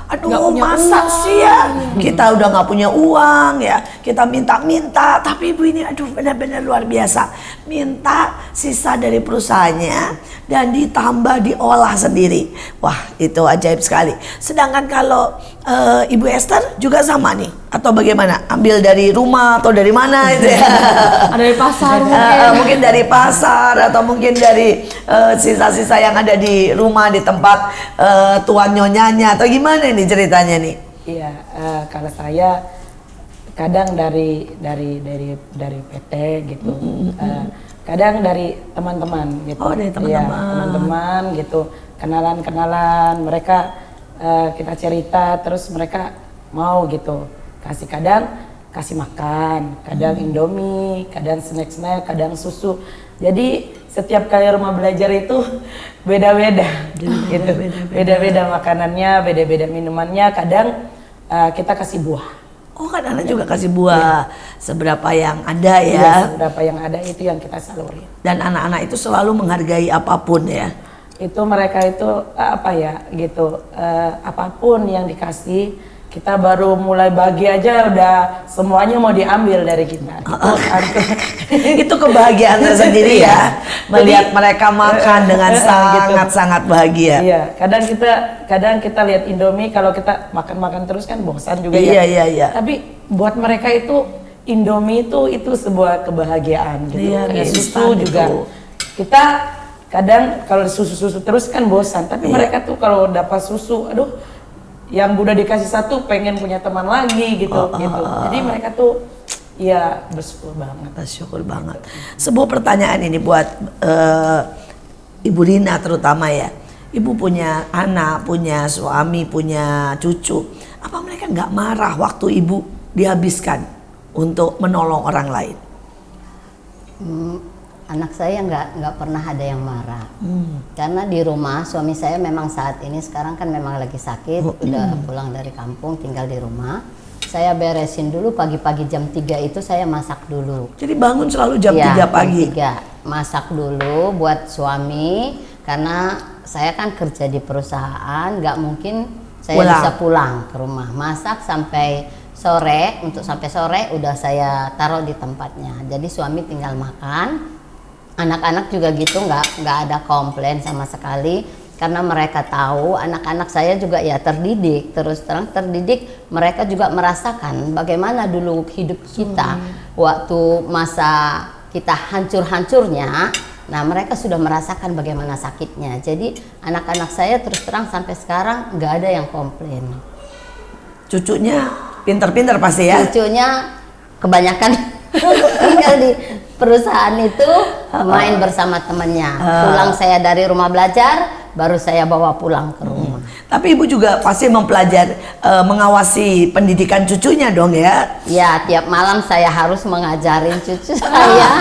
S2: aduh masa sih ya, kita udah nggak punya uang ya, kita minta-minta. Tapi ibu ini aduh benar-benar luar biasa. Minta sisa dari perusahaannya dan ditambah diolah sendiri. Wah, itu ajaib sekali. Sedangkan kalau Ibu Esther juga sama nih, atau bagaimana? Ambil dari rumah atau dari mana itu ya?
S1: Ada di pasar
S2: Mungkin dari pasar atau mungkin dari sisa-sisa yang ada di rumah, di tempat tuan nyonyanya, atau gimana nih ceritanya nih?
S4: Iya, kalau saya kadang dari PT gitu, kadang dari teman-teman gitu.
S2: Oh, dari teman-teman.
S4: Iya, teman-teman gitu, kenalan-kenalan mereka, kita cerita terus mereka mau gitu, kadang kasih makan, kadang Indomie, kadang snack-snack, kadang susu. Jadi setiap kali rumah belajar itu beda-beda gitu. Beda-beda makanannya, beda-beda minumannya, kadang kita kasih buah.
S2: Oh kan anak juga kasih buah, seberapa yang ada ya.
S4: Iya, seberapa yang ada itu yang kita salurin.
S2: Dan anak-anak itu selalu menghargai apapun ya.
S4: Itu mereka itu apapun yang dikasih, kita baru mulai bagi aja udah semuanya mau diambil dari kita.
S2: Itu kebahagiaan tersendiri ya, melihat mereka makan dengan sangat-sangat bahagia.
S4: Iya, kadang kita lihat Indomie, kalau kita makan terus kan bosan juga
S2: Iya,
S4: ya.
S2: iya.
S4: Tapi buat mereka itu Indomie itu sebuah kebahagiaan gitu.
S2: Iya,
S4: Kayak
S2: instan
S4: susu juga.
S2: itu.
S4: Kita kadang kalau susu terus kan bosan, tapi mereka tuh kalau dapat susu, aduh, yang udah dikasih satu pengen punya teman lagi gitu. Jadi mereka tuh ya bersyukur banget.
S2: Bersyukur banget. Sebuah pertanyaan ini buat Ibu Rina terutama ya. Ibu punya anak, punya suami, punya cucu. Apa mereka nggak marah waktu ibu dihabiskan untuk menolong orang lain?
S3: Anak saya nggak pernah ada yang marah. Karena di rumah suami saya memang saat ini sekarang kan memang lagi sakit, udah pulang dari kampung tinggal di rumah. Saya beresin dulu pagi-pagi jam 3 itu saya masak dulu.
S2: Jadi bangun selalu jam 3 pagi.
S3: Jam 3 masak dulu buat suami, karena saya kan kerja di perusahaan, nggak mungkin saya bisa pulang ke rumah. Masak sampai sore, untuk sampai sore udah saya taruh di tempatnya. Jadi suami tinggal makan. Anak-anak juga gitu, nggak ada komplain sama sekali, karena mereka tahu anak-anak saya juga ya terdidik, terus terang terdidik. Mereka juga merasakan bagaimana dulu hidup kita waktu masa kita hancur-hancurnya. Nah, mereka sudah merasakan bagaimana sakitnya. Jadi anak-anak saya terus terang sampai sekarang nggak ada yang komplain.
S2: Cucunya pinter-pinter pasti ya?
S3: Cucunya kebanyakan tinggal di perusahaan itu, main bersama temannya. Pulang saya dari rumah belajar, baru saya bawa pulang ke rumah.
S2: Tapi ibu juga pasti mempelajari, mengawasi pendidikan cucunya dong ya.
S3: Ya, tiap malam saya harus mengajarin cucu saya.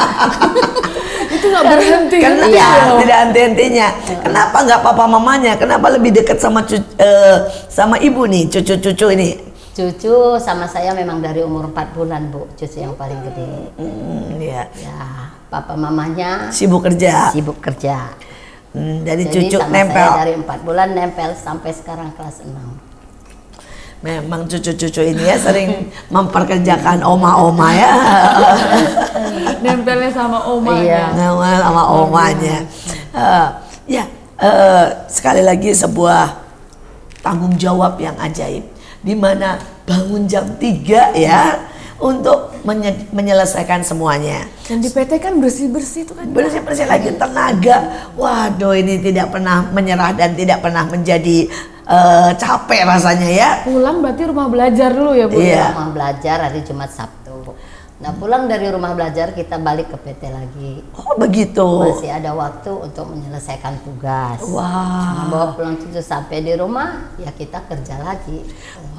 S1: Itu nggak berhenti.
S2: Karena
S3: Iya.
S2: tidak henti-hentinya. Kenapa nggak papa mamanya? Kenapa lebih dekat sama ibu nih, cucu-cucu ini?
S3: Cucu sama saya memang dari umur 4 bulan, Bu. Cucu yang paling gede.
S2: Iya.
S3: Ya, papa mamanya
S2: Sibuk kerja.
S3: sibuk kerja.
S2: Jadi
S3: Jadi
S2: cucu
S3: sama
S2: nempel.
S3: saya dari 4 bulan nempel sampai sekarang kelas 6.
S2: Memang cucu-cucu ini ya sering memperkerjakan oma-oma ya.
S1: Nempelnya sama omanya.
S3: Iya.
S2: Nempel sama omanya. Sekali lagi sebuah tanggung jawab yang ajaib. Di mana bangun jam 3 ya untuk menyelesaikan semuanya.
S1: Dan di PT kan bersih-bersih itu kan.
S2: Bersih-bersih lagi tenaga. Waduh, ini tidak pernah menyerah dan tidak pernah menjadi capek rasanya ya.
S1: Pulang berarti rumah belajar dulu ya Bu?
S2: Iya.
S3: Rumah belajar hari Jumat Sabtu. Nah, pulang dari rumah belajar kita balik ke PT lagi.
S2: Oh begitu.
S3: Masih ada waktu untuk menyelesaikan tugas.
S2: Wah.
S3: Nah, bawa pulang cucu sampai di rumah, ya kita kerja lagi.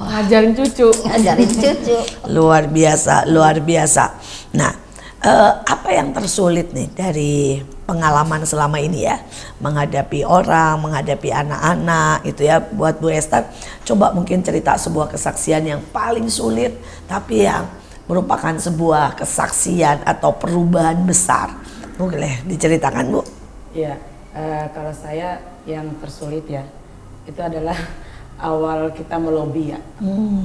S1: Ngajarin cucu.
S3: Ngajarin cucu.
S2: Luar biasa, luar biasa. Nah, apa yang tersulit nih dari pengalaman selama ini ya, menghadapi orang, menghadapi anak-anak gitu ya, buat Bu Esther, coba mungkin cerita sebuah kesaksian yang paling sulit, tapi yang merupakan sebuah kesaksian atau perubahan besar. Boleh diceritakan Bu?
S4: Iya, kalau saya yang tersulit ya, itu adalah awal kita melobi ya.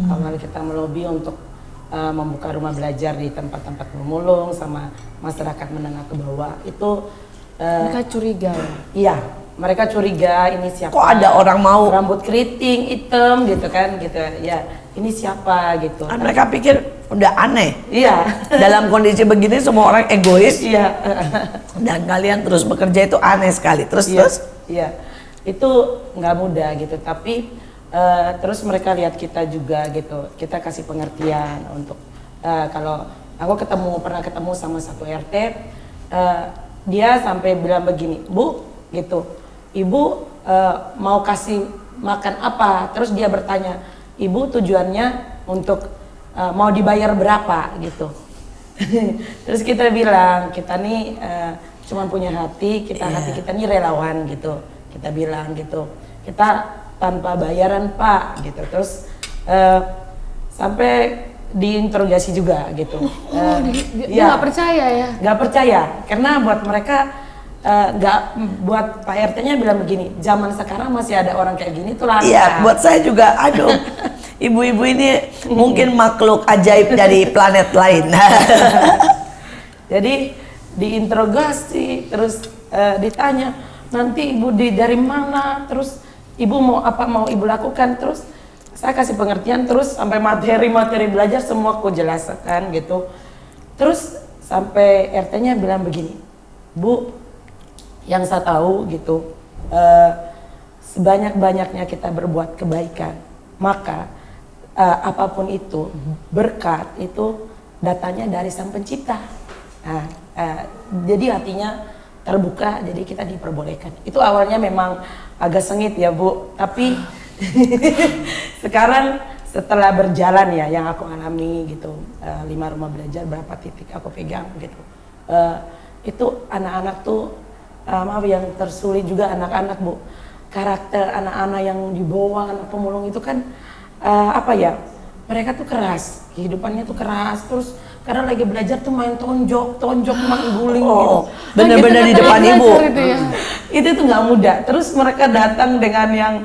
S4: Awal kita melobi untuk membuka rumah belajar di tempat-tempat pemulung sama masyarakat menengah ke bawah. Itu
S1: Mereka curiga ya.
S4: iya, mereka curiga ini siapa?
S2: Kok ada orang mau?
S4: Rambut keriting, hitam gitu kan, gitu. Ya, ini siapa gitu.
S2: Kan mereka pikir udah aneh.
S4: Iya.
S2: Dalam kondisi begini semua orang egois.
S4: Iya.
S2: Dan kalian terus bekerja itu aneh sekali. Terus
S4: Iya,
S2: terus.
S4: iya. Itu nggak mudah gitu, tapi terus mereka lihat kita juga gitu, kita kasih pengertian untuk kalau aku pernah ketemu sama satu RT, dia sampai bilang begini, Bu, gitu, Ibu mau kasih makan apa? Terus dia bertanya, Ibu tujuannya untuk mau dibayar berapa gitu. Terus kita bilang, kita nih cuma punya hati, hati kita nih relawan gitu. Kita bilang gitu, kita tanpa bayaran Pak gitu. Terus sampai diinterogasi juga gitu.
S1: Dia nggak percaya ya?
S4: Nggak percaya, karena buat mereka buat Pak RT-nya bilang begini, zaman sekarang masih ada orang kayak gini tuh langka.
S2: Iya, buat saya juga, aduh, ibu-ibu ini mungkin makhluk ajaib dari planet lain.
S4: Jadi diinterogasi, terus ditanya, nanti ibu dari mana, terus ibu mau apa mau ibu lakukan, terus saya kasih pengertian, terus sampai materi-materi belajar semua aku jelaskan gitu. Terus sampai RT-nya bilang begini, Bu, yang saya tahu gitu, sebanyak-banyaknya kita berbuat kebaikan, maka apapun itu, berkat itu datanya dari Sang Pencipta. Nah, jadi hatinya terbuka, jadi kita diperbolehkan. Itu awalnya memang agak sengit ya Bu, tapi sekarang setelah berjalan ya yang aku alami gitu, 5 rumah belajar, berapa titik aku pegang gitu, itu anak-anak tuh maaf yang tersulit juga anak-anak Bu, karakter anak-anak yang dibawa anak pemulung itu kan apa ya, mereka tuh keras, kehidupannya tuh keras, terus karena lagi belajar tuh main tonjok main guling gitu.
S2: Bener-bener di depan ibu.
S1: Gitu ya.
S4: Itu tuh nggak mudah. Terus mereka datang dengan yang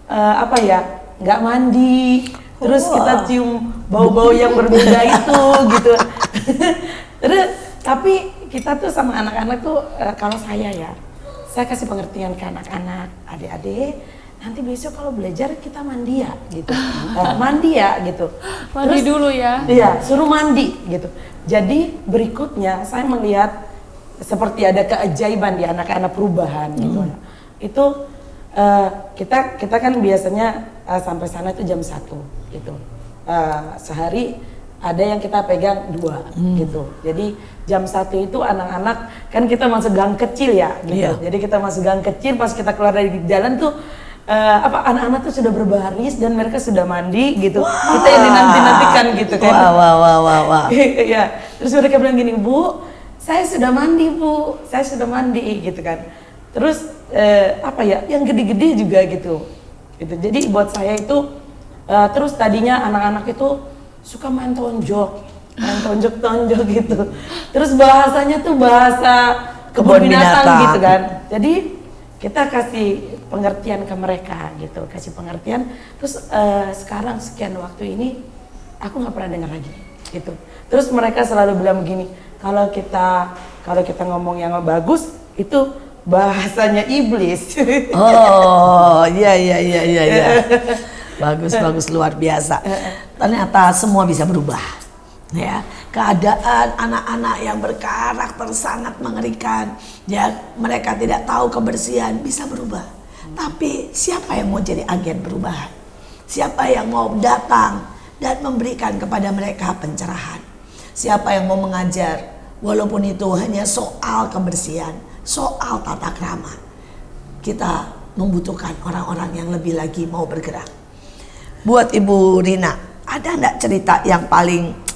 S4: apa ya, nggak mandi, terus kita cium bau-bau yang berbeda itu gitu. Terus tapi kita tuh sama anak-anak tuh kalau saya kasih pengertian ke anak-anak, adik-adik, nanti besok kalau belajar kita mandi ya gitu. Mandi ya gitu.
S1: Mandi dulu ya.
S4: Iya, suruh mandi gitu. Jadi berikutnya saya melihat seperti ada keajaiban di anak-anak perubahan gitu. Itu kita kan biasanya sampai sana itu jam 1 gitu. Sehari ada yang kita pegang 2 gitu. Jadi jam 1 itu anak-anak kan kita masuk gang kecil ya gitu.
S2: Iya.
S4: Jadi kita masuk gang kecil, pas kita keluar dari jalan tuh anak-anak tuh sudah berbaris dan mereka sudah mandi gitu. Kita yang dinanti-nantikan gitu kan.
S2: Wah.
S4: Iya. Terus mereka bilang gini, Bu, saya sudah mandi Bu, saya sudah mandi gitu kan. Terus yang gede-gede juga gitu. Jadi buat saya itu terus tadinya anak-anak itu suka main tonjok gitu. Terus bahasanya tuh bahasa kebun binatang gitu kan. Jadi kita kasih pengertian ke mereka gitu, kasih pengertian. Terus sekarang sekian waktu ini aku nggak pernah dengar lagi gitu. Terus mereka selalu bilang begini, kalau kita ngomong yang bagus itu bahasanya iblis.
S2: Oh, iya. Bagus luar biasa. Ternyata semua bisa berubah. Ya, keadaan anak-anak yang berkarakter sangat mengerikan. Ya, mereka tidak tahu kebersihan bisa berubah. Tapi siapa yang mau jadi agen perubahan? Siapa yang mau datang dan memberikan kepada mereka pencerahan? Siapa yang mau mengajar walaupun itu hanya soal kebersihan, soal tata krama? Kita membutuhkan orang-orang yang lebih lagi mau bergerak. Buat Ibu Rina, ada enggak cerita yang paling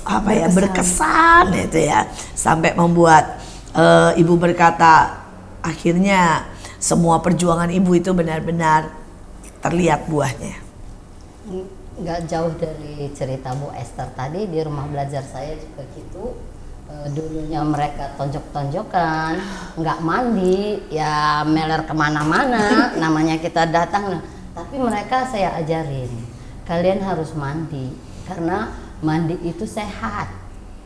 S2: berkesan itu ya, sampai membuat Ibu berkata akhirnya semua perjuangan Ibu itu benar-benar terlihat buahnya?
S3: Nggak jauh dari cerita Bu Esther tadi, di rumah belajar saya juga gitu. Dulunya mereka tonjok-tonjokan, nggak mandi, ya meler kemana-mana, namanya kita datang. Tapi mereka saya ajarin, kalian harus mandi, karena mandi itu sehat,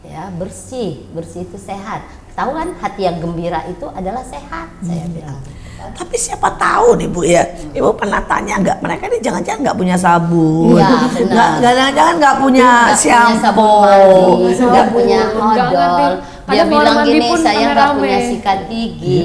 S3: ya bersih itu sehat. Tahu kan, hati yang gembira itu adalah sehat, saya bilang.
S2: Tapi siapa tahu nih Bu ya, Ibu pernah tanya nggak, mereka ini jangan-jangan nggak punya sabun,
S3: Iya, benar.
S2: jangan-jangan nggak punya shampoo,
S3: nggak punya odol. Dia
S1: Kadang
S3: bilang
S1: orang mandi
S3: gini,
S1: pun
S3: saya nggak
S1: rame-rame.
S3: punya sikat gigi.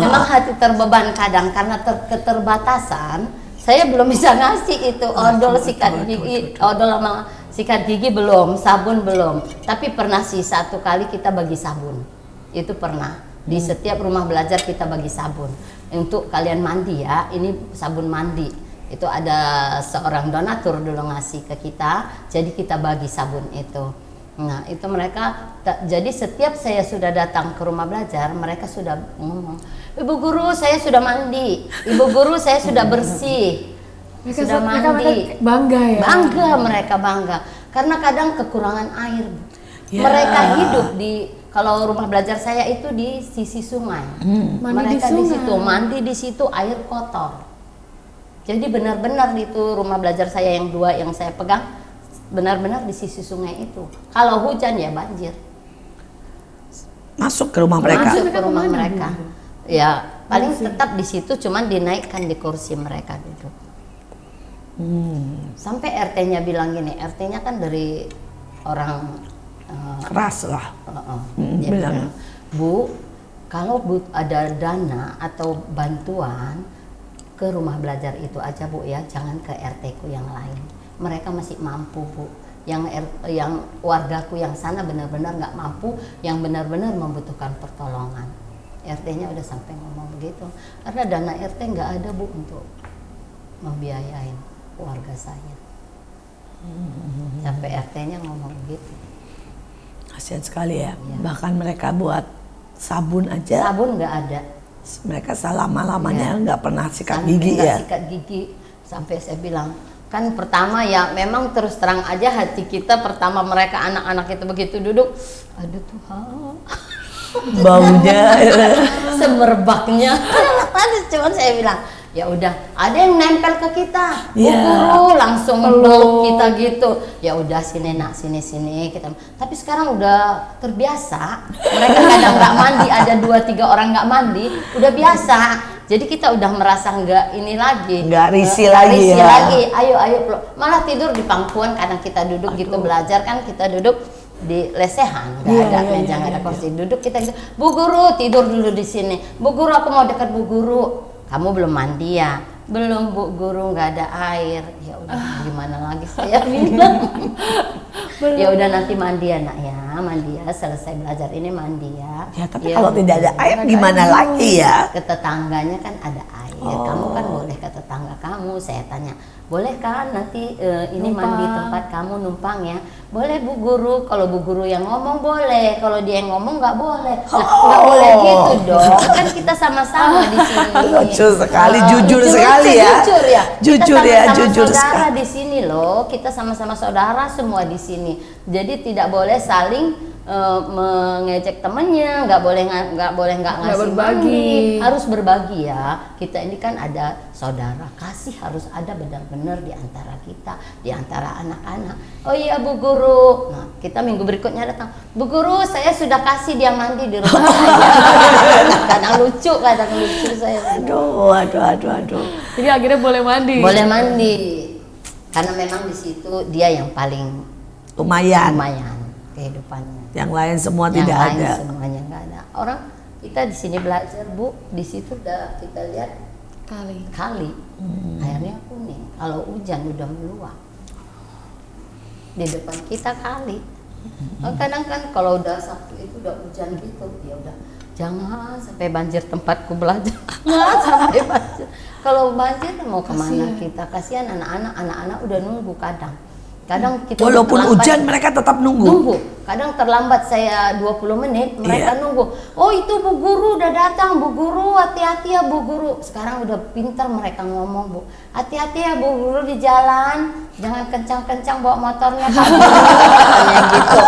S3: Memang hati terbeban kadang karena keterbatasan. Saya belum bisa ngasih itu odol, sikat gigi, odol sama sikat gigi belum, sabun belum. Tapi pernah sih satu kali kita bagi sabun, itu pernah. Di setiap rumah belajar kita bagi sabun. Untuk kalian mandi ya, ini sabun mandi. Itu ada seorang donatur dulu ngasih ke kita, jadi kita bagi sabun itu. Nah itu mereka, jadi setiap saya sudah datang ke rumah belajar, mereka sudah ngomong, Ibu Guru saya sudah mandi, Ibu Guru saya sudah bersih, sudah mandi.
S1: Mereka bangga ya?
S3: Bangga, mereka bangga. Karena kadang kekurangan air.
S2: Ya.
S3: Mereka hidup kalau rumah belajar saya itu di sisi sungai.
S1: Mandi
S3: Mereka
S1: di
S3: di
S1: sungai.
S3: situ, mandi di situ, air kotor. Jadi benar-benar itu rumah belajar saya yang dua yang saya pegang, benar-benar di sisi sungai itu. Kalau hujan ya banjir.
S2: Masuk ke rumah mereka.
S3: Masuk ke rumah mereka. Ya, paling tetap di situ, cuman dinaikkan di kursi mereka duduk. Sampai RT-nya bilang gini, RT-nya kan dari orang
S2: Keras lah.
S3: dia
S2: bilang.
S3: bilang, Bu, kalau ada dana atau bantuan ke rumah belajar itu aja Bu ya, jangan ke RT-ku yang lain. Mereka masih mampu Bu. Yang wargaku yang sana benar-benar nggak mampu, yang benar-benar membutuhkan pertolongan. RT-nya udah sampai ngomong begitu. Karena dana RT nggak ada Bu untuk membiayain warga saya. Sampai RT-nya ngomong begitu.
S2: Kasian sekali ya.
S3: Iya.
S2: Bahkan mereka buat sabun aja.
S3: Sabun nggak ada.
S2: Mereka selama-lamanya
S3: Iya.
S2: nggak pernah sikat
S3: Sampai
S2: gigi
S3: nggak
S2: ya.
S3: sikat gigi. Sampai saya bilang, kan pertama ya memang terus terang aja hati kita pertama mereka anak-anak itu begitu duduk, aduh Tuhan.
S2: Baunya.
S3: Semerbaknya. Tadi cuman saya bilang, ya udah ada yang nempel ke kita, Bu
S2: Iya.
S3: Guru langsung meluk kita gitu. Ya udah sini nak, sini kita. Tapi sekarang udah terbiasa. Mereka kadang nggak mandi, ada 2-3 orang nggak mandi, udah biasa. Jadi kita udah merasa nggak ini lagi,
S2: Nggak risih
S3: nggak
S2: lagi
S3: risih
S2: ya.
S3: lagi. Ayo peluk. Malah tidur di pangkuan, kadang kita duduk gitu belajar kan, kita duduk di lesehan, nggak ada meja, nggak ada kursi, duduk kita gitu. Bu Guru tidur dulu di sini. Bu Guru aku mau dekat Bu Guru. Kamu belum mandi ya? Belum Bu Guru, nggak ada air. Ya udah gimana lagi saya bilang. Ya udah nanti mandi ya nak ya, mandi ya, selesai belajar ini mandi ya.
S2: Ya, tapi kalau tidak ada air
S3: nggak ada
S2: gimana
S3: air.
S2: lagi ya?
S3: Ke tetangganya kan ada air. Ya kamu kan boleh ke tetangga kamu. Saya tanya, boleh kan nanti ini
S1: Numpang.
S3: mandi tempat kamu numpang ya? Boleh Bu Guru. Kalau Bu Guru yang ngomong boleh, kalau dia yang ngomong nggak boleh. Nah, nggak boleh gitu dong. Kan kita sama-sama di sini.
S2: Lucu sekali,
S3: Oh,
S2: jujur
S3: lucu,
S2: sekali ya.
S3: Jujur ya.
S2: Jujur
S3: kita
S2: ya,
S3: sama-sama
S2: jujur
S3: saudara
S2: sekali.
S3: di sini loh. Kita sama-sama saudara semua di sini. Jadi tidak boleh saling mengejek temennya, nggak boleh nggak ngasih
S1: berbagi.
S3: mandi, harus berbagi ya. Kita ini kan ada saudara, kasih harus ada benar-benar di antara kita, di antara anak-anak. Oh iya Bu Guru, nah kita minggu berikutnya datang, Bu Guru saya sudah kasih dia mandi di rumah saya. Kadang lucu saya.
S2: Aduh.
S1: Jadi akhirnya boleh mandi.
S3: Boleh mandi, karena memang di situ dia yang paling
S2: Lumayan.
S3: kehidupannya.
S2: Yang lain semua
S3: Yang
S2: tidak
S3: lain
S2: ada.
S3: semuanya nggak ada. Orang kita di sini belajar Bu, di situ udah kita lihat kali airnya kuning. Kalau hujan udah meluap di depan kita kali. Kadang kan kalau udah Sabtu itu udah hujan gitu, ya udah jangan sampai banjir tempatku belajar. Jangan sampai banjir. Kalau banjir mau kemana kita? Kasihan anak-anak udah nunggu kadang kita
S2: Walaupun
S3: terlambat.
S2: hujan mereka tetap nunggu.
S3: Kadang terlambat saya 20 menit, mereka
S2: Iya.
S3: nunggu. Oh itu Bu Guru udah datang, Bu Guru hati-hati ya Bu Guru. Sekarang udah pintar mereka ngomong Bu. Hati-hati ya Bu Guru di jalan, jangan kencang-kencang bawa motornya katanya gitu.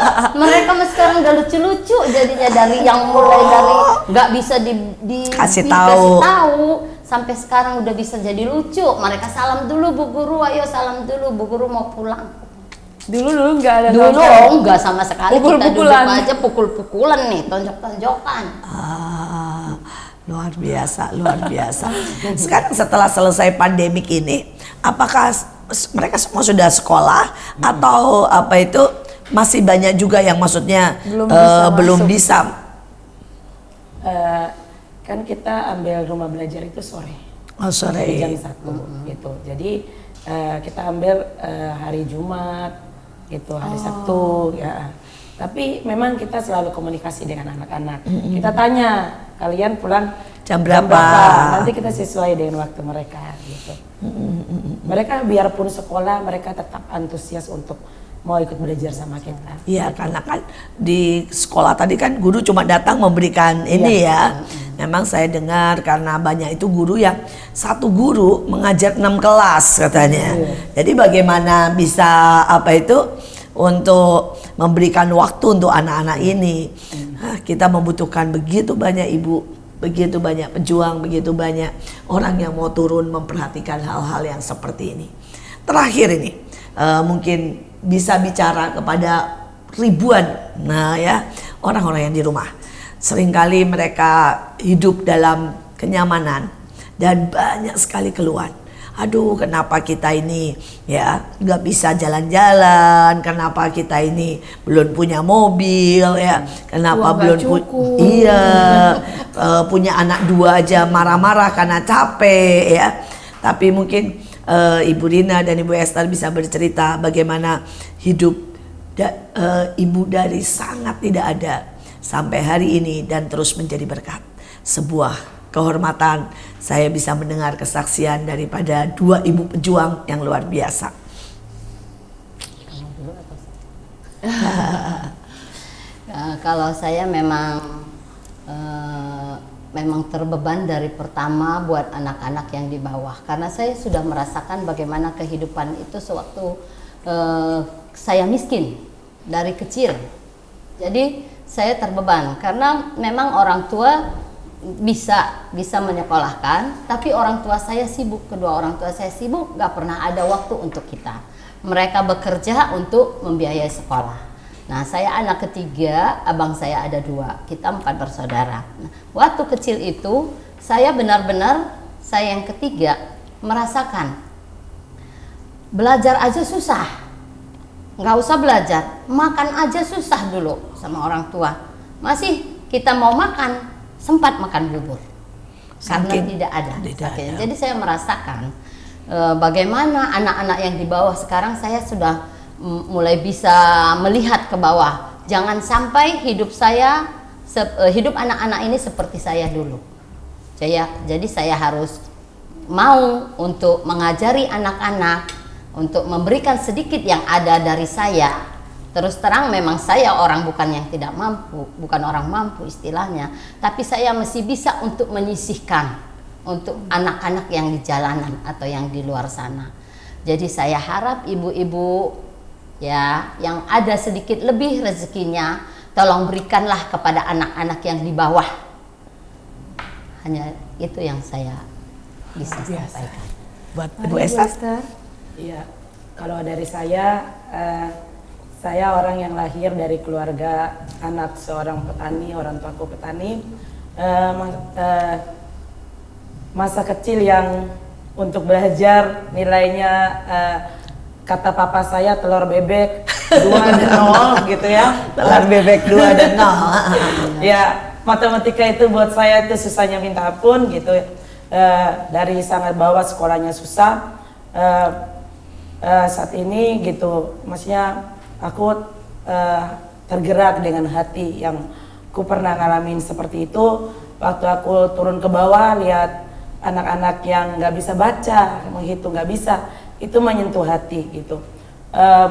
S3: Mereka sekarang udah lucu-lucu jadinya dari yang mulai dari nggak bisa
S2: Kasih
S3: dikasih
S2: tahu.
S3: tahu sampai sekarang udah bisa jadi lucu. Mereka salam dulu Bu Guru, ayo salam dulu Bu Guru mau pulang.
S1: Dulu nggak ada.
S3: Dulu
S1: sampai-
S3: enggak sama sekali, kita duduk
S1: Pukul-pukulan.
S3: aja pukul-pukulan nih, tonjok-tonjokan.
S2: Luar biasa. Sekarang setelah selesai pandemik ini, apakah mereka semua sudah sekolah atau apa itu masih banyak juga yang maksudnya belum bisa?
S4: Kan kita ambil rumah belajar itu sore.
S2: Oh,
S4: Dari jam
S2: sore.
S4: 1 gitu. Jadi kita ambil hari Jumat gitu, hari Sabtu ya. Tapi memang kita selalu komunikasi dengan anak-anak. Kita tanya, kalian pulang
S2: Jam berapa?
S4: Nanti kita sesuai dengan waktu mereka gitu. Mereka biarpun sekolah, mereka tetap antusias untuk mau ikut belajar sama kita.
S2: Iya, karena kan di sekolah tadi kan guru cuma datang memberikan ini ya. Memang saya dengar karena banyak itu guru yang satu guru mengajar 6 kelas katanya. Jadi bagaimana bisa apa itu untuk memberikan waktu untuk anak-anak ini. Kita membutuhkan begitu banyak ibu, begitu banyak pejuang, begitu banyak orang yang mau turun memperhatikan hal-hal yang seperti ini. Terakhir ini mungkin bisa bicara kepada ribuan orang-orang yang di rumah. Seringkali mereka hidup dalam kenyamanan dan banyak sekali keluhan. Aduh, kenapa kita ini ya nggak bisa jalan-jalan? Kenapa kita ini belum punya mobil ya? Kenapa
S1: Uang
S2: belum
S1: nggak cukup.
S2: punya anak 2 aja marah-marah karena capek ya? Tapi mungkin Ibu Rina dan Ibu Esther bisa bercerita bagaimana hidup ibu dari sangat tidak ada sampai hari ini dan terus menjadi berkat. Sebuah kehormatan saya bisa mendengar kesaksian daripada 2 ibu pejuang yang luar biasa.
S3: Kalau saya memang terbeban dari pertama buat anak-anak yang di bawah, karena saya sudah merasakan bagaimana kehidupan itu sewaktu saya miskin dari kecil. Jadi saya terbeban karena memang orang tua bisa menyekolahkan, tapi orang tua saya sibuk, kedua orang tua saya sibuk, gak pernah ada waktu untuk kita. Mereka bekerja untuk membiayai sekolah. Nah, saya anak ketiga, abang saya ada 2, kita 4 bersaudara. Nah, waktu kecil itu saya benar-benar, saya yang ketiga merasakan belajar aja susah, nggak usah belajar, makan aja susah dulu sama orang tua. Masih kita mau makan, sempat makan bubur karena
S2: Saking
S3: tidak ada.
S2: tidak
S3: Saking.
S2: ada.
S3: Jadi saya merasakan bagaimana anak-anak yang di bawah sekarang saya sudah mulai bisa melihat ke bawah. Jangan sampai hidup saya, hidup anak-anak ini seperti saya dulu. Jadi saya harus mau untuk mengajari anak-anak, untuk memberikan sedikit yang ada dari saya. Terus terang memang saya orang bukan yang tidak mampu, bukan orang mampu istilahnya, tapi saya masih bisa untuk menyisihkan untuk anak-anak yang di jalanan atau yang di luar sana. Jadi saya harap ibu-ibu ya yang ada sedikit lebih rezekinya, tolong berikanlah kepada anak-anak yang di bawah. Hanya itu yang saya bisa sampaikan.
S2: Buat
S1: Mari,
S2: Ibu
S1: Bu
S2: Esther.
S1: Esther.
S4: Iya, kalau dari saya orang yang lahir dari keluarga anak seorang petani, orang tuaku petani. Masa kecil yang untuk belajar nilainya kata papa saya telur bebek 2 dan 0 gitu ya.
S2: Telur bebek 2 dan 0.
S4: Ya, matematika itu buat saya itu susahnya minta ampun gitu. Dari sangat bawah sekolahnya susah. Saat ini gitu, maksudnya aku tergerak dengan hati yang aku pernah ngalamin seperti itu. Waktu aku turun ke bawah lihat anak-anak yang nggak bisa baca, menghitung nggak bisa, itu menyentuh hati gitu.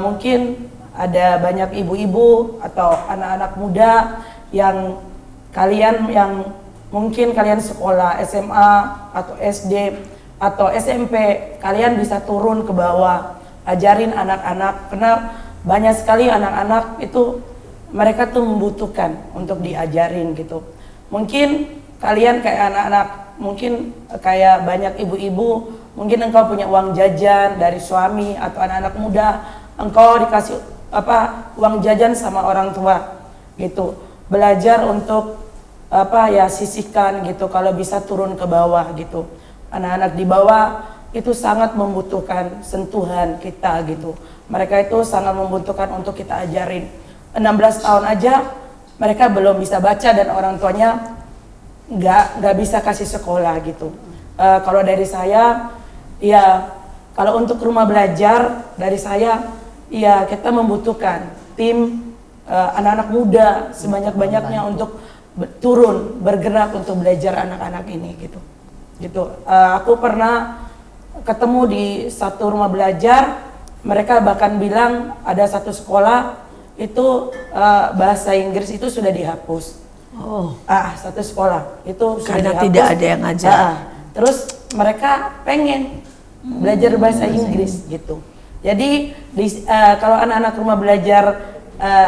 S4: Mungkin ada banyak ibu-ibu atau anak-anak muda yang kalian yang mungkin kalian sekolah SMA atau SD atau SMP, kalian bisa turun ke bawah, ajarin anak-anak, karena banyak sekali anak-anak itu mereka tuh membutuhkan untuk diajarin gitu. Mungkin kalian kayak anak-anak, mungkin kayak banyak ibu-ibu, mungkin engkau punya uang jajan dari suami atau anak-anak muda, engkau dikasih uang jajan sama orang tua gitu. Belajar untuk sisihkan gitu, kalau bisa turun ke bawah gitu. Anak-anak di bawah itu sangat membutuhkan sentuhan kita gitu. Mereka itu sangat membutuhkan untuk kita ajarin. 16 tahun aja mereka belum bisa baca dan orang tuanya nggak bisa kasih sekolah gitu. Kalau dari saya, ya kalau untuk rumah belajar dari saya, ya kita membutuhkan tim anak-anak muda sebanyak-banyaknya untuk turun bergerak untuk belajar anak-anak ini gitu. Aku pernah ketemu di satu rumah belajar, mereka bahkan bilang ada satu sekolah itu bahasa Inggris itu sudah dihapus. Satu sekolah itu
S2: Karena
S4: sudah dihapus.
S2: tidak ada yang ngajar.
S4: Terus mereka pengen belajar bahasa Inggris gitu. Jadi kalau anak-anak rumah belajar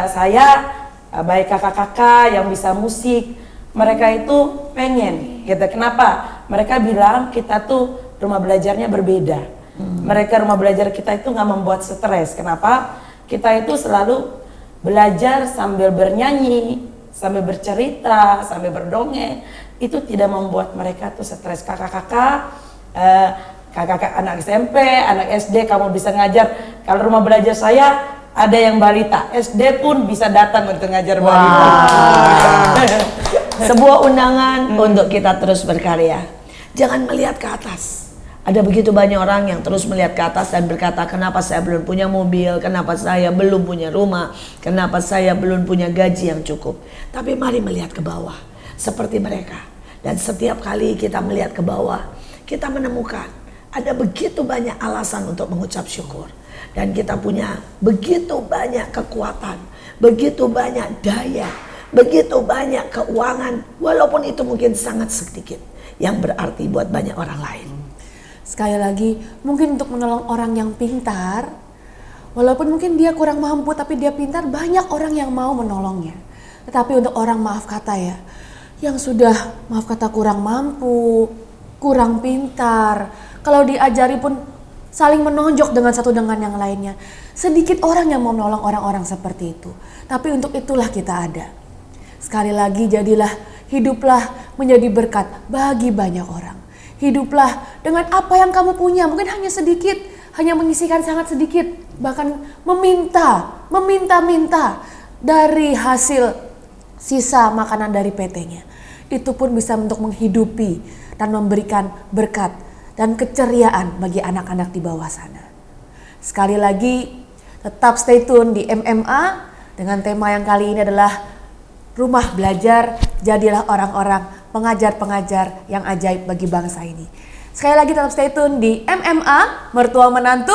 S4: saya, baik kakak-kakak yang bisa musik, mereka itu pengen gitu. Kenapa? Mereka bilang kita tuh rumah belajarnya berbeda. Mereka rumah belajar kita itu nggak membuat stres. Kenapa? Kita itu selalu belajar sambil bernyanyi, sambil bercerita, sambil berdongeng. Itu tidak membuat mereka tuh stres. Kakak-kakak anak SMP, anak SD kamu bisa ngajar. Kalau rumah belajar saya ada yang balita, SD pun bisa datang untuk ngajar balita.
S2: Sebuah undangan untuk kita terus berkarya. Jangan melihat ke atas. Ada begitu banyak orang yang terus melihat ke atas dan berkata, kenapa saya belum punya mobil, kenapa saya belum punya rumah, kenapa saya belum punya gaji yang cukup. Tapi mari melihat ke bawah seperti mereka. Dan setiap kali kita melihat ke bawah, kita menemukan ada begitu banyak alasan untuk mengucap syukur. Dan kita punya begitu banyak kekuatan, begitu banyak daya, begitu banyak keuangan, walaupun itu mungkin sangat sedikit, yang berarti buat banyak orang lain.
S1: Sekali lagi, mungkin untuk menolong orang yang pintar, walaupun mungkin dia kurang mampu tapi dia pintar, banyak orang yang mau menolongnya. Tetapi untuk orang maaf kata ya, yang sudah maaf kata kurang mampu, kurang pintar, kalau diajari pun saling menonjok dengan satu dengan yang lainnya. Sedikit orang yang mau menolong orang-orang seperti itu. Tapi untuk itulah kita ada. Sekali lagi jadilah, hiduplah menjadi berkat bagi banyak orang. Hiduplah dengan apa yang kamu punya, mungkin hanya sedikit, hanya menyisihkan sangat sedikit, bahkan meminta dari hasil sisa makanan dari PT-nya. Itu pun bisa untuk menghidupi dan memberikan berkat dan keceriaan bagi anak-anak di bawah sana. Sekali lagi, tetap stay tune di MMA dengan tema yang kali ini adalah Rumah Belajar, jadilah orang-orang pengajar-pengajar yang ajaib bagi bangsa ini. Sekali lagi tetap stay tune di MMA, Mertua Menantu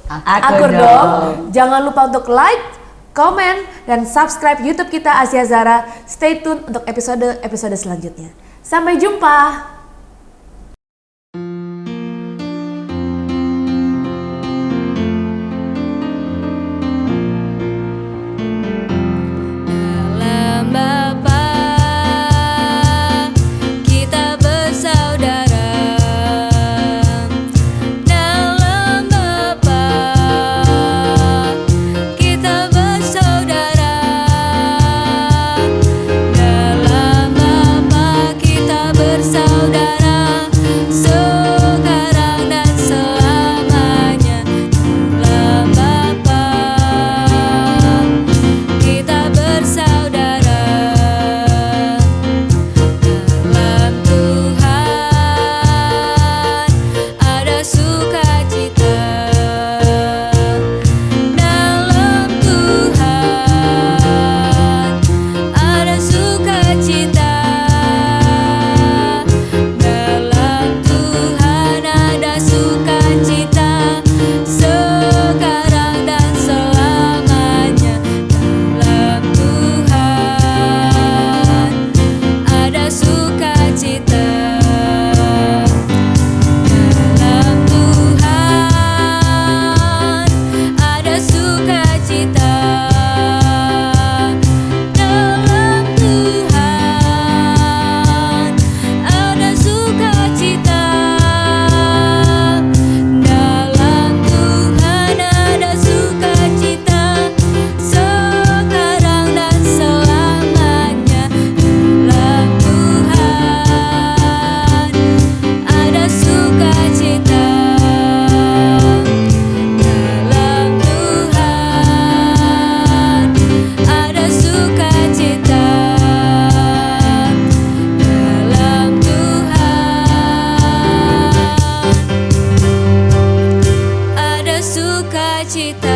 S2: Akur
S1: Akur dong. Jangan lupa untuk like, komen, dan subscribe YouTube kita Asia Zara. Stay tune untuk episode selanjutnya. Sampai jumpa.
S5: Dalam Bapa kita bersaudara. Dalam Bapa kita bersaudara. Dalam Bapa kita bersaudara. Sekarang dan selamanya. Dalam Bapa kita bersaudara. Dalam Tuhan ada sukacita. Dalam Tuhan ada sukacita. Dalam Tuhan ada sukacita. Sekarang dan selamanya. Dalam Tuhan ada sukacita. Dalam Tuhan ada sukacita. Dalam Tuhan ada sukacita. Dalam Tuhan ada sukacita. Sekarang dan selamanya. Dalam Tuhan ada sukacita. Dalam Tuhan ada sukacita. Dalam Tuhan ada sukacita.